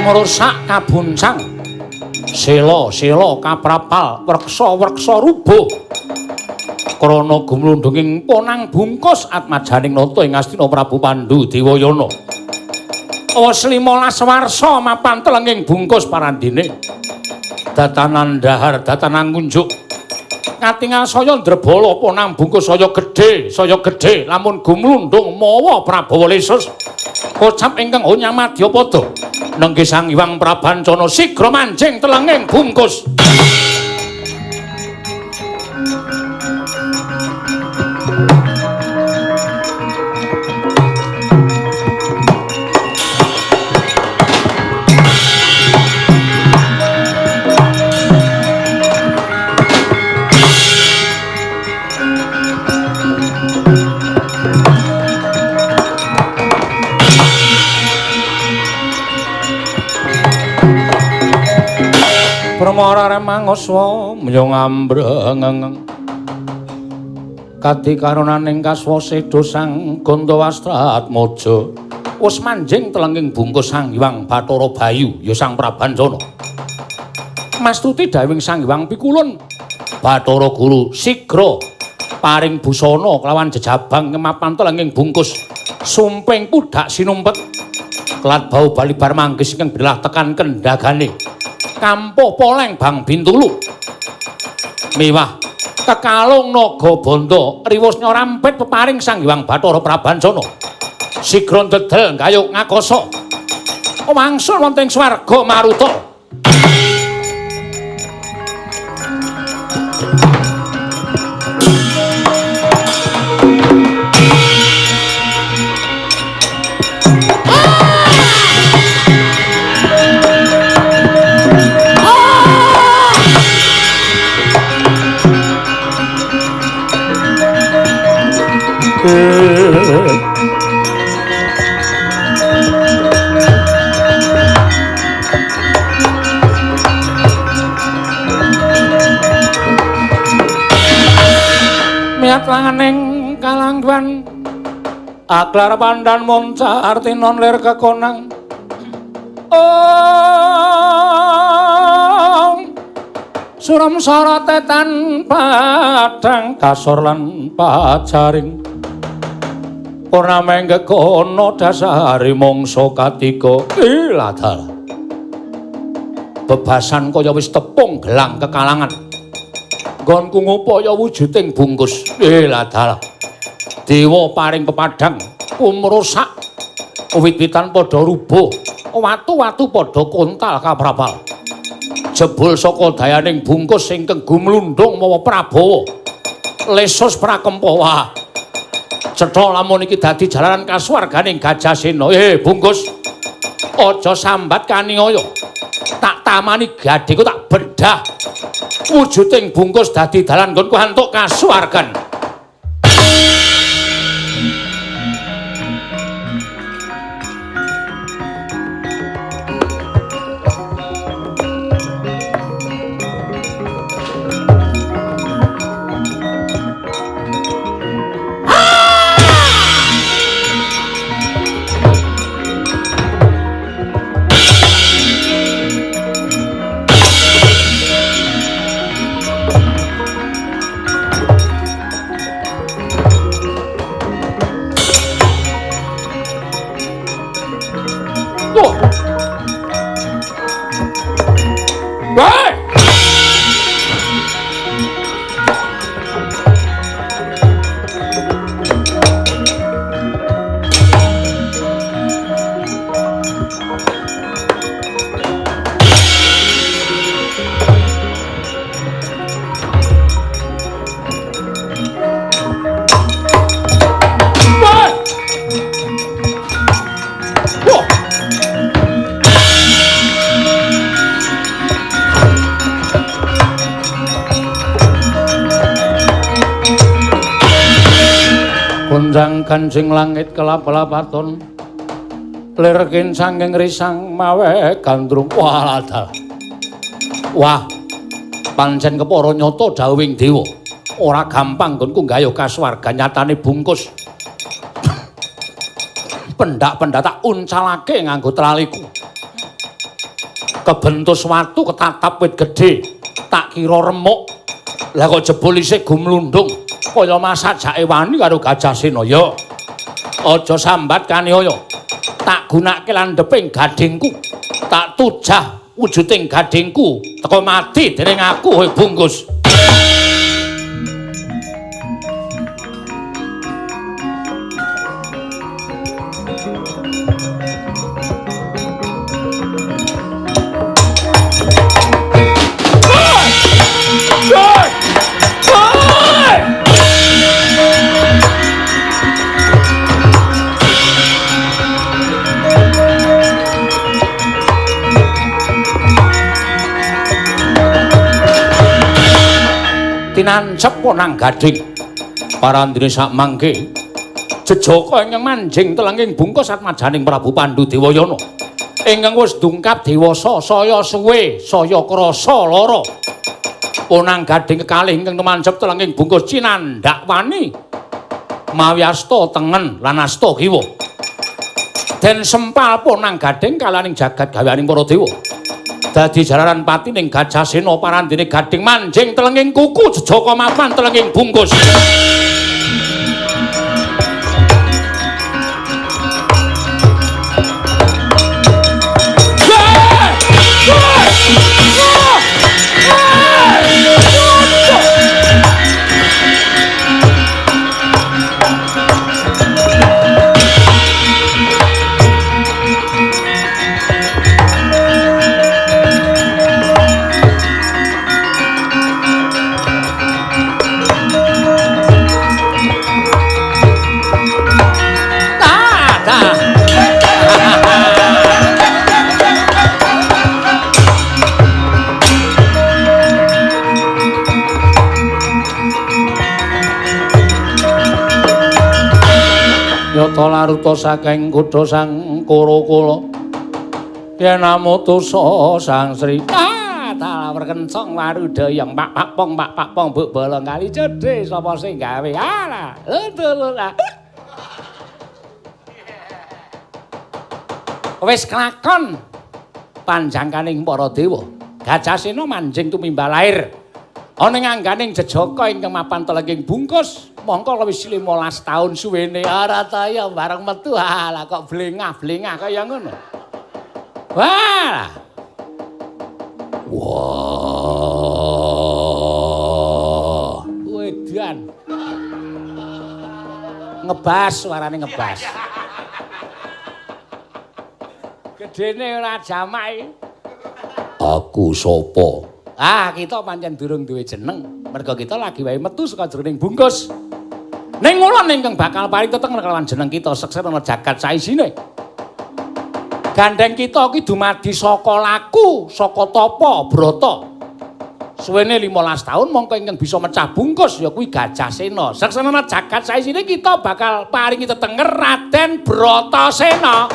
Ngrusak kabuncang sela-sela kaprapal werksa-werksa rubuh krana gumlundhunging ponang bungkus atmajaning nata ing Astina Prabu Pandhu Dewayana. Wis 15 warsa mapan telenging bungkus parandine datanan dahar datanan ngunjuk katingal saya ndrebala ponang bungkus saya gedhe lamun gumlundhung mawa Prabawa Lesus kocap ingkang Onyang Madyapada nengge Sang Hyang Prabancana sigra manjing telenging bungkus. Pramara mangoswa myong ambreng kati karonaning kaswa seda Sang Gandawastratmaja wis manjing telenging bungkus Sang Hyang Bathara Bayu ya Sang Prabancana. Mastuti dawing Sang Hyang Pikulun Bathara Guru sigra paring busana kelawan jejabang kemapan telenging bungkus sumping pudhak sinumpet kelat bau balibar manggis ingkang belah tekan kendhagane kampuh poleng Bang Bintulu miwah kekalung naga banda riwus nyorampet peparing Sang Hyang Bathara Prabancana sigra ndedel gayuk ngakasa wangsul wonten swarga maruta. niat langaning kalangguan aklar pandan moncar tinon lir kekonang suram sorotetan padang kasor lan pajaring purnama ing kekono dasari mangsa katiga iladal bebasan kaya wis tepung gelang kekalangan nggonku ngupaya wujuding bungkus iladal dewa paring pepadang umrusak wit-witan padha rubuh watu-watu padha kontal kaprapal jebul saka dayaning bungkus ingkang gumlundung mawa Prabowo lesus prakempa cetha lamun iki dadi jalaran kasuwarganing Gajasena bungkus aja sambat kaniaya tak tamani gadheku tak bedah wujuding bungkus dadi dalan nggonku antuk kasuwargan Kunjang kancing langit kelap-kelapaton lir kincanging risang mawe gandrung waladal wah pancen kepara nyata dawuhing dewa ora gampang nggonku nggayuh kasuwargan nyatane bungkus pendak-pendak tak uncalake nganggo traliku kebentus watu ketatap wit gedhe tak kira remuk lah kok jebul isih gumlundung kaya masajake wani karo Gajasena ya aja sambat kaniaya tak gunake landheping gadingku tak tujah wujuding gadingku teka mati dening aku bungkus tinancep nang gading parandene sak mangke jejaka ingkang manjing telenging bungkus atmajaning Prabu Pandhu Dewayana ingkang wis dungkap dewasa saya suwe saya krasa lara punang gading kekalih ingkang tumancep telenging bungkus cinandhak wani mawi asta tengen lan asta kiwa den sempal punang gading kalaning jagat gaweaning para dewa dadi jalaran pati ning Gajasena parandene gading manjing telenging kuku jejaka mapan telenging bungkus Yata laruta saking kutha sang Kurakula yen amutusa sang Sri Perkencong warudayang pak pong buk bolong kali cedhe sapa sing gawe. Alah, lho. Wis kelakon panjangkaning para dewa. Gajasena manjing tumimbal lair. Ana ngangganing jejaka ingkang mapan telenging bungkus, mongko wis 15 taun suwene ora taya bareng metu. Lah kok blengah-blengah kaya ngono. Wah. Wah. Wedan. Ngebas suarane ngebas. Gedene ora jamak. Aku sapa? Ah, kita pancen durung duwe jeneng. Mergo kita lagi wae metu saka jroning bungkus. Ning ulun ingkang bakal paring teteng kelawan jeneng kita seksena jagat saisine. Gandeng kita iki dumadi saka laku, saka tapa, brata. Suwene 15 taun mongko ingkang bisa mecah bungkus ya kuwi Gajasena. Seksena jagat saisine kita bakal paringi tetenger Raden Bratasena.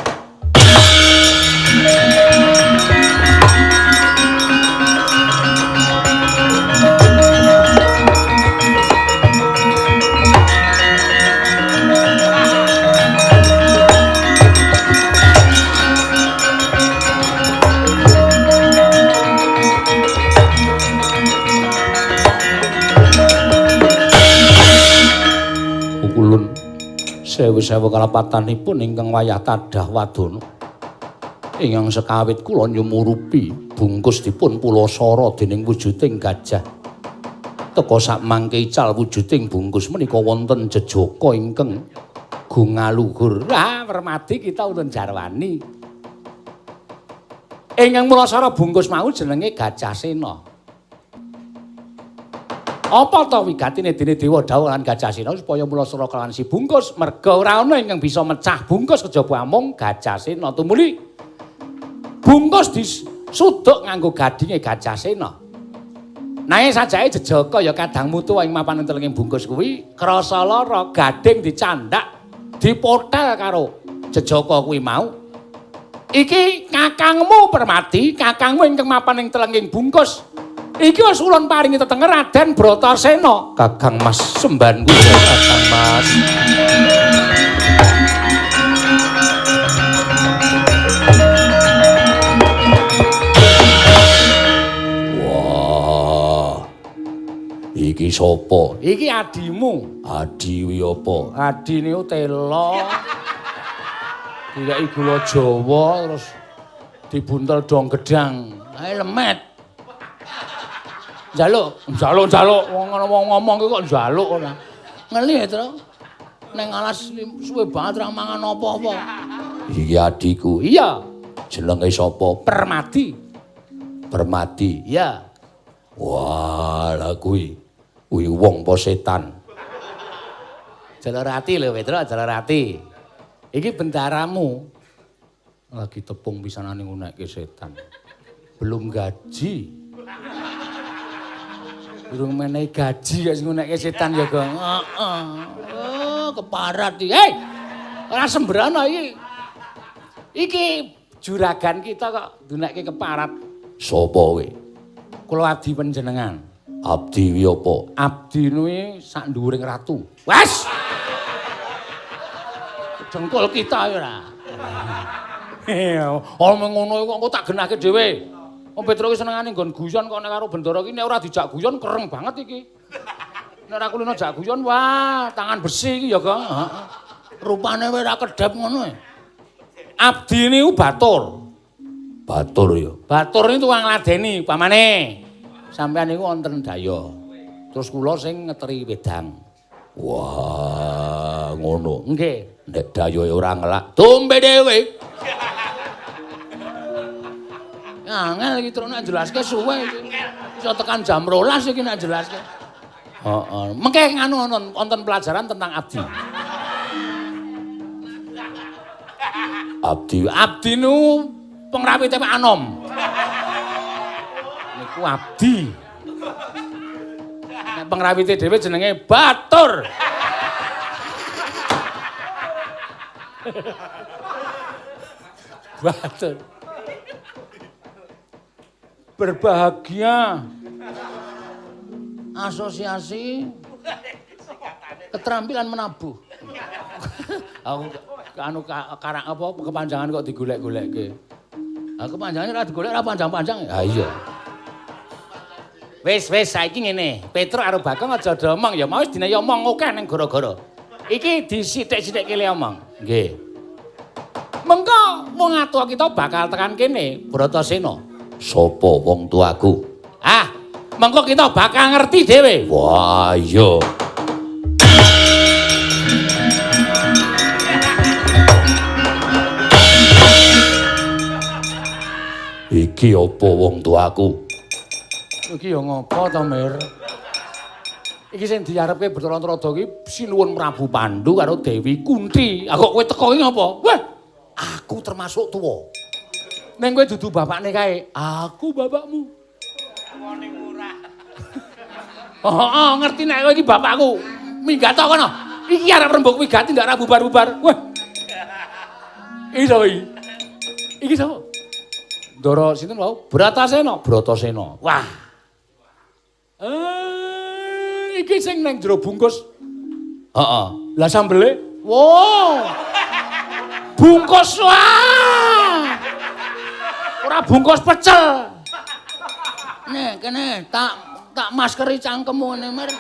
Sewu-sewu kalapatanipun ingkang wayah tadah wadana. Ingkang sekawit kula nyumurupi bungkus dipun pulasara dening wujuding gajah. Teka sak mangke ical wujuding bungkus menika wonten jejaka ingkang gungaluhur. Ah, permadi kita wonten jarwani. Ingkang pulasara bungkus mau jenenge Gajasena. Apa ta wigatine dene dewa dawuh lan Gajasena supaya mulasara kelawan si bungkus merga ora ana ingkang bisa mecah bungkus kejaba amung Gajasena tumuli bungkus disuduk nganggo gadinge Gajasena. Nanging sajake jejaka ya kadang mutu ing mapan telenging bungkus kuwi krasa lara gading dicandak dipotel karo jejaka kuwi mau. Iki kakangmu Permati, kakangmu ingkang mapan ing telenging bungkus. Iki wis ulun paringi tetenger Raden Bratasena. Kakang Mas sembanku Kakang Mas. Wah. Iki sapa? Iki adimu. Adi kuwi apa? Adine Tela. Dikeki gula Jawa terus dibuntel dong gedang. Ae lemet. Njaluk wong ngomong ki kok njaluk ora. Ngeli to. Ning alas suwe banget ra mangan apa-apa. Iki adiku. Iya. Jenenge sapa? Permati. Permati. Iya. Wah, lha kuwi wong apa setan? Jalarati lho, Petro, Jalarati. Iki bendaramu. Lagi tepung pisanane ngunekke setan. Belum gaji. Durung menehi gaji kok sing ngunekke setan ya, Gong. Heeh. Oh, keparat iki. Hei! Ora sembrana iki. Iki juragan kita kok dunekke keparat. Sopo kowe? Kula abdi panjenengan. Abdi kuwi apa? Abdi kuwi sak dhuwuring ratu. Wes. Dengkul kita ya ora. Omong ngono kok tak genahke dhewe. Wong Petro ki senengane nggon guyon kok nek karo Bendara ki nek ora dijak guyon kereng banget iki. Nek ora kulino jak guyon wah, tangan besi iki ya, Gong. Heeh. Rupane wae ora kedep ngono. Abdi niku batur. Batur ya. Batur niku tukang ngladeni, pamane. Sampeyan niku wonten daya. Terus kula sing ngeteri wedang. Wah, ngono. Nggih, nek dayoe ora ngelak, dombe dhewe. Angel iki terus nek jelaske suwe iki. Iso tekan jam 12 iki nek jelaske. Heeh. Mengke nganu wonten pelajaran tentang abdi. Abdi nu pengrawite Pak Anom. Niku abdi. Nek pengrawite dhewe jenenge Batur. Batur. berbahagia. Asosiasi keterampilan menabuh. Aku karang apa kepanjangan kok digolek-golekke. Kepanjangane ora digolek ora panjang-panjang. Ha iya. Wis saiki ngene. Petruk karo Bagong aja domong ya mau wis dina omong akeh ning gara-gara. Iki disithik-sithike le omong. Nggih. Mengko wong atua kita bakal tekan kene, Bratasena. Sapa wong tuaku? Ah, mengko kita bakal ngerti dhewe. Wah, iya. Iki apa wong tuaku? Iki ya ngapa to, Mir? Iki sing diarepke Bathara iki Sinuwun Prabu Pandhu karo Dewi Kunthi. Ah kok kowe teko iki ngapa? Wah, aku termasuk tuwa. Ning kowe dudu bapakne kae, aku bapakmu. Wone murah. Oh, ngerti nek kowe iki bapakku. Minggat to kono. Iki arep rembug wigati ndak ra bubar-bubar. Wah. Iki sapa iki? Iki sapa? Ndara sinten wau? Bratasena. Wah. Iki sing nang jero bungkus. Heeh. Lah sambele? Wow. Bungkus wah. Ora bungkus pecel. Nih, kene tak maskeri cangkemmu ngene, Mir.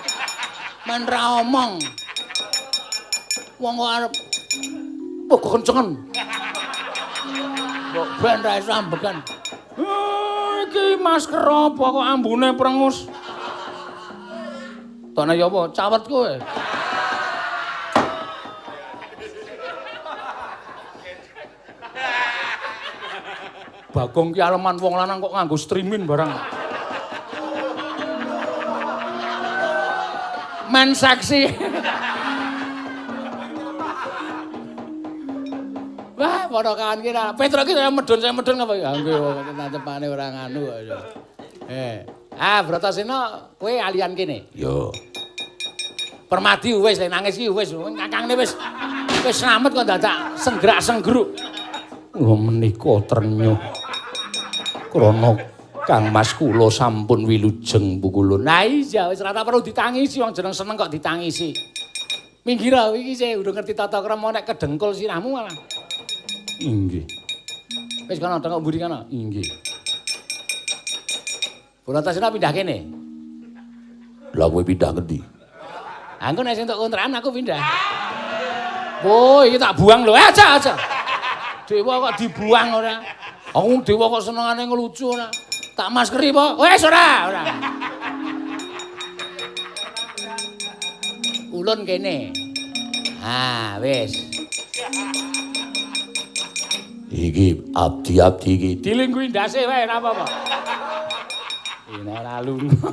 Men ra omong. Wong kok arep kok kencengen. Kok ben ra iso ambekan. Iki masker apa kok ambune prengus? Tone ya apa? Cawet kowe. Bagong ki aleman wong lanang kok nganggo streamin barang. Men seksi. Wah, padha kawan ki ra. Petruk ki medun ngapa ya? Nggih, tantepane ora nganu kok ya. Bratasena kowe alian kene. Yo. Permadi wis nangis ki wis ngakangne wis slamet kok dadak senggrak-senggruk. Lho menika trenyuh. Krana Kang Mas kula sampun wilujeng pukulun. Nah iya wis ora perlu ditangisi wong jeneng seneng kok ditangisi. Minggir iki sih udah ngerti tata krama nek kedengkul sirahmu malah. Inggih. Wis kana tengok mburi kana. Inggih. Bratasena pindah kene. Lah kowe pindah ngendi? Aku nek sing entuk kontrakan aku pindah. Oh, iki tak buang lho. Aja. Dewa kok dibuang ora. Aku dewa kok senengane ngelucu ora. Tak maskeri po. Wes ora. Ulun kene. Ah, wis. Iki abdi-abdi iki dilingguhi ndase wae ora apa-apa. Ini ora lunga.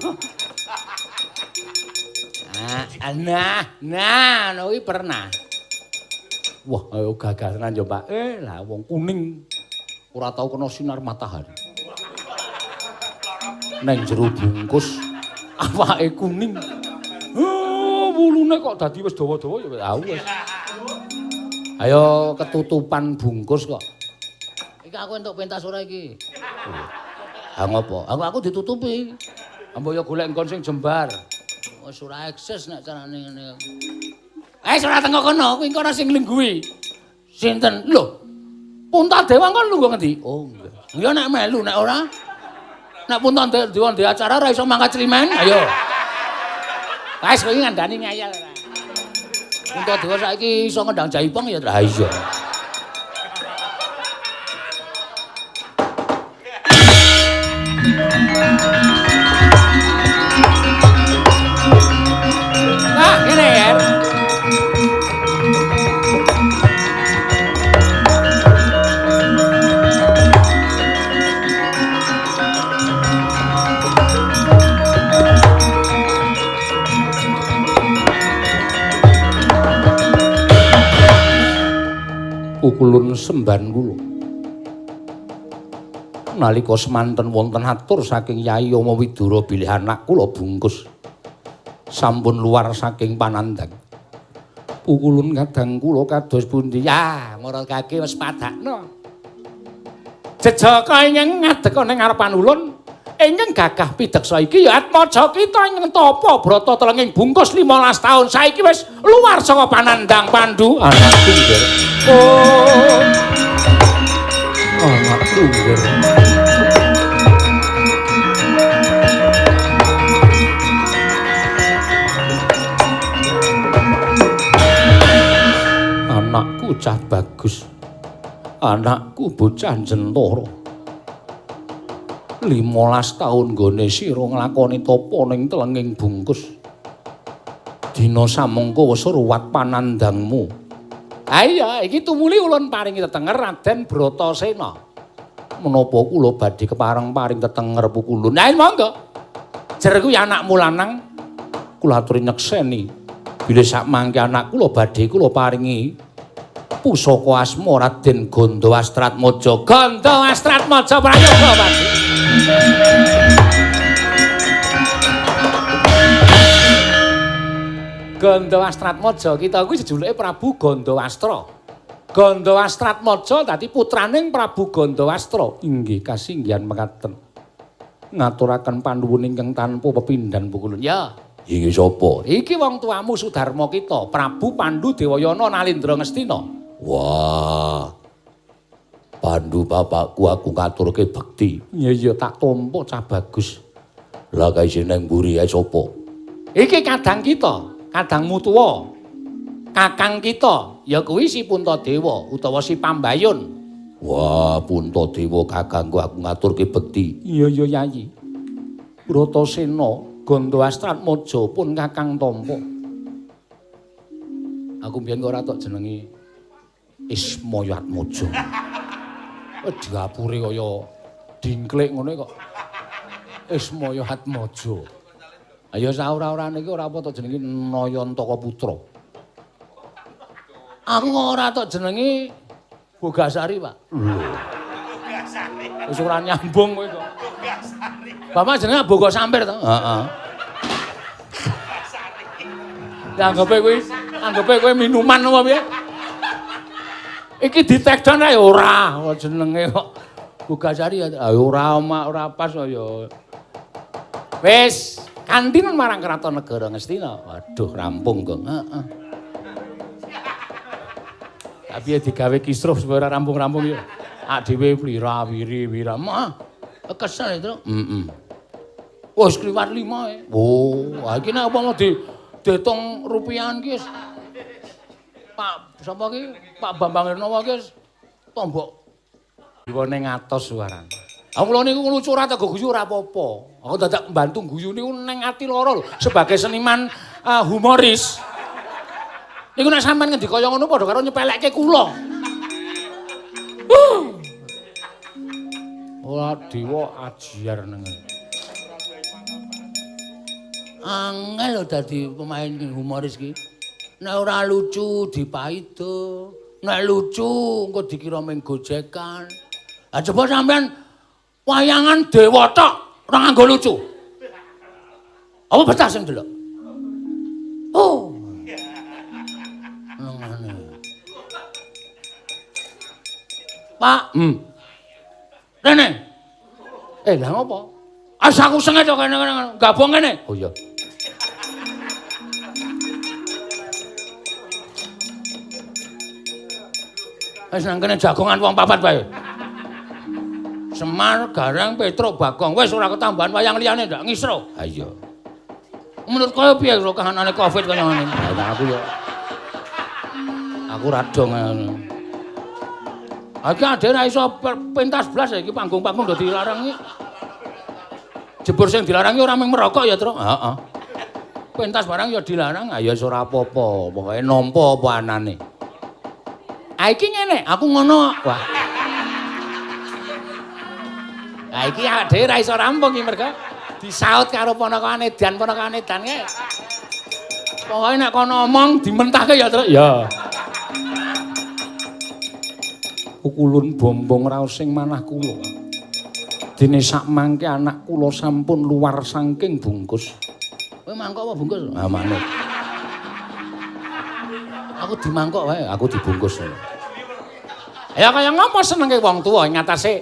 Nah, kuwi pernah. Wah, ayo gagasan yo, Pak. Lah wong kuning ora tau kena sinar matahari. Neng jero bungkus awake kuning. Wulune kok dadi wis dawa-dawa ya wis. Ayo ketutupan bungkus kok. Iki aku entuk pentas ora iki. Ha ngopo? Aku ditutupi. Ambo ya golek engkon sing jembar. Wis ora eksis nek carane ngene. Wis ora tengok kono, kuwi engko ana sing lingguhi. Sinten? Lho. Puntadewa kon lungguh ngendi? Oh, nggih. Ya nek melu nek ora. Nek Puntadewa ndek acara ora iso mangkat Slimen. Ayo. Wis kowe ngandani ngayal ora. Puntadewa saiki iso ngendang Jaipong ya ta iya. Nah, kene ya. Pukulun semban kula. Nalika semanten wonten atur saking Yai Ama Widura bilih anak kula bungkus. Sampun luar saking panandang. Pukulun kadang kula kados pundi? Ya, marakake wis padakno. Jejaka ingkang ngadeka ning ngarepan ulun Ingkang gagah pideksa iki ya Atmaja kita ingkang tapa brata telenging bungkus 15 taun saiki wis luar saka panandang Pandhu. Anakku nggih. Oh. Anakku nggih. Anakku cah bagus. Anakku bocah jentara. 15 taun nggone sira nglakoni tapa ning telenging bungkus. Dina samangka wis ruwat panandangmu. Ha iya, iki tumuli ulun paringi tetenger Raden Bratasena. Menapa kula badhe kepareng-paring tetenger pukulun. Ha monggo. Jer kuwi anakmu lanang kula aturi nyekseni. Bilih sak mangke anak kula badhe kula paringi pusaka asma Raden Gandawastratmaja. Gandawastratmaja prayoga Pak. Gandawastratmaja kita kuwi jejuluke Prabu Gandawastra. Gandawastratmaja dadi putraning Prabu Gandawastra. Inggih kasinggihan mekaten. Ngaturaken panuwun ingkang tanpa pepindhan pukulun. Ya, iki sapa? Iki wong tuamu Sudarma kita, Prabu Pandhu Dewayana Nalindra Ngastina. Wah. Pandhu bapakku aku ngaturke bekti. Iya tak tampa cah bagus. Lah kae jeneng mburi ae sapa? Iki kadang kita, kadangmu tuwa. Kakang kita ya kuwi si Puntadewa utawa si Pambayun. Wah, Puntadewa kakangku aku ngaturke bekti. Iya Yayi. Bratasena Gandawastratmaja pun kakang tampa. Aku mbiyen kok ora tok jenenge Ismayatmaja. Diapure kaya dingklik ngene kok. Ismayatmaja. Ayo saora-orane iki ora apa tok jenenge Nayantaka Putra. Aku kok ora tok jenenge Bogasari, Pak. Bogasari. Wis ora nyambung kowe kok. Bogasari. Bapak jenenge Bogasampir to? Heeh. Anggepe kowe minuman apa piye? Iki ditekdan ae ora jenenge kok Bogasari ora pas ya. Wis kantinan marang Kraton Negara Ngastina. Waduh rampung kok. Heeh. Tapi digawe kisruh supaya rampung-rampung ya. Ak dhewe plira wiri-wira. Mah kesel itu. Heeh. Wis kliwat 5 e. Oh, iki nek apa mau diitung rupiahan ki Pak sapa ki? Pak Bambang Irnawa ki tombok diwone ngatos suaran. Aku kula niku lucu ora tego guyu ora apa-apa. Aku dadak mbantu guyu niku ning ati lara lho sebagai seniman humoris. Niku nek sampean ngendika kaya ngono padha karo nyepelekke kula. Ora dewa ajiar nang. Angel lho dadi pemain humoris ki. Nek ora lucu dipaido, nek lucu engko dikira ming gojekan. Lah coba sampean wayangan dewa tok ora nganggo lucu. Apa betah sing delok? Oh. Ngene. Pak, Rene. Lah ngopo? Aku senget kok kene gabung kene. Oh iya. Wis nang kene jagongan wong papat bae. Semar, Garang, Petruk, Bagong. Wis ora ketambahan wayang liyane ndak ngisro. Ha iya. Menurut kowe piye karo kahanane Covid kaya ngene? Lah aku ya. Aku rada ngono. Iki ade ra iso pentas blas iki panggung-panggung do dilarang iki. Jebur sing dilarang ora mung merokok ya, Tru. Heeh. Pentas barang ya dilarang, ya wis ora apa-apa. Pokoke nampa apa anane. Iki ngene, aku ngono. Wah. Iki dhewe ra iso rampung iki mergo disaut karo ponakan edan kae. Pokoke nek kono omong dimentahke ya, Tru. Ya. Pukulun bombong raos sing manah kula. Dene sak mangke anak kula sampun luar saking bungkus. Kowe mangkok apa bungkus? Ah, manut. Aku dimangkok wae, aku dibungkus. Ya kaya ngapa senenge wong tuwa ing atase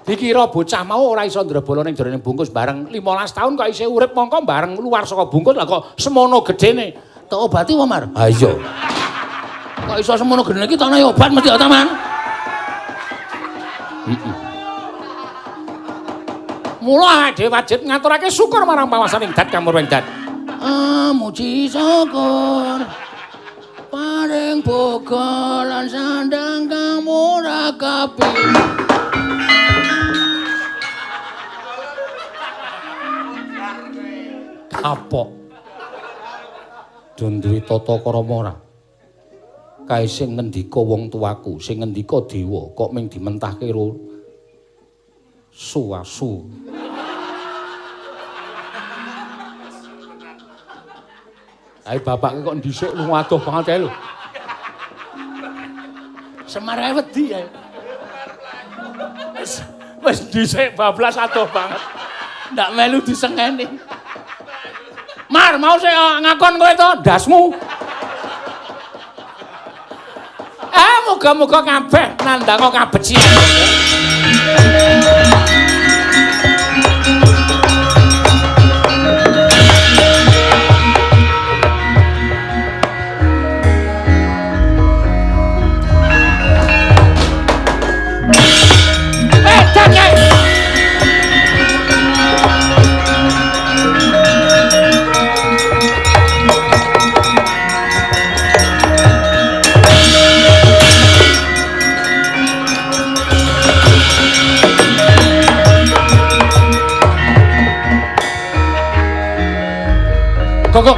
Dikira bocah mau ora iso ndrebolo ning jerone bungkus bareng 15 tahun kok isih urip mongko bareng luar saka bungkus lah kok semono gedene. Tak obati wae, Mar. Ha iya. Kok iso semono gedene iki tak obat mesti ta, Man? Mula dhewe wajib ngaturake syukur marang pawasaning Dat Kamurweng Dat. Muji syukur paring boga lan sandang kang murakapi. Kapok. Dun duwe tata krama ora? Kae sing ngendika wong tuaku, sing ngendika dewa kok ming dimentahke ro suasu. Ae bapake kok dhisik lu adoh banget ae lho. Semar ae wedi ae. Wis dhisik bablas adoh banget. Ndak melu disengeni. Mar, mau saya ngakon kowe to, ndasmu. Muga-muga kabeh nandhanga kabecikan. Kok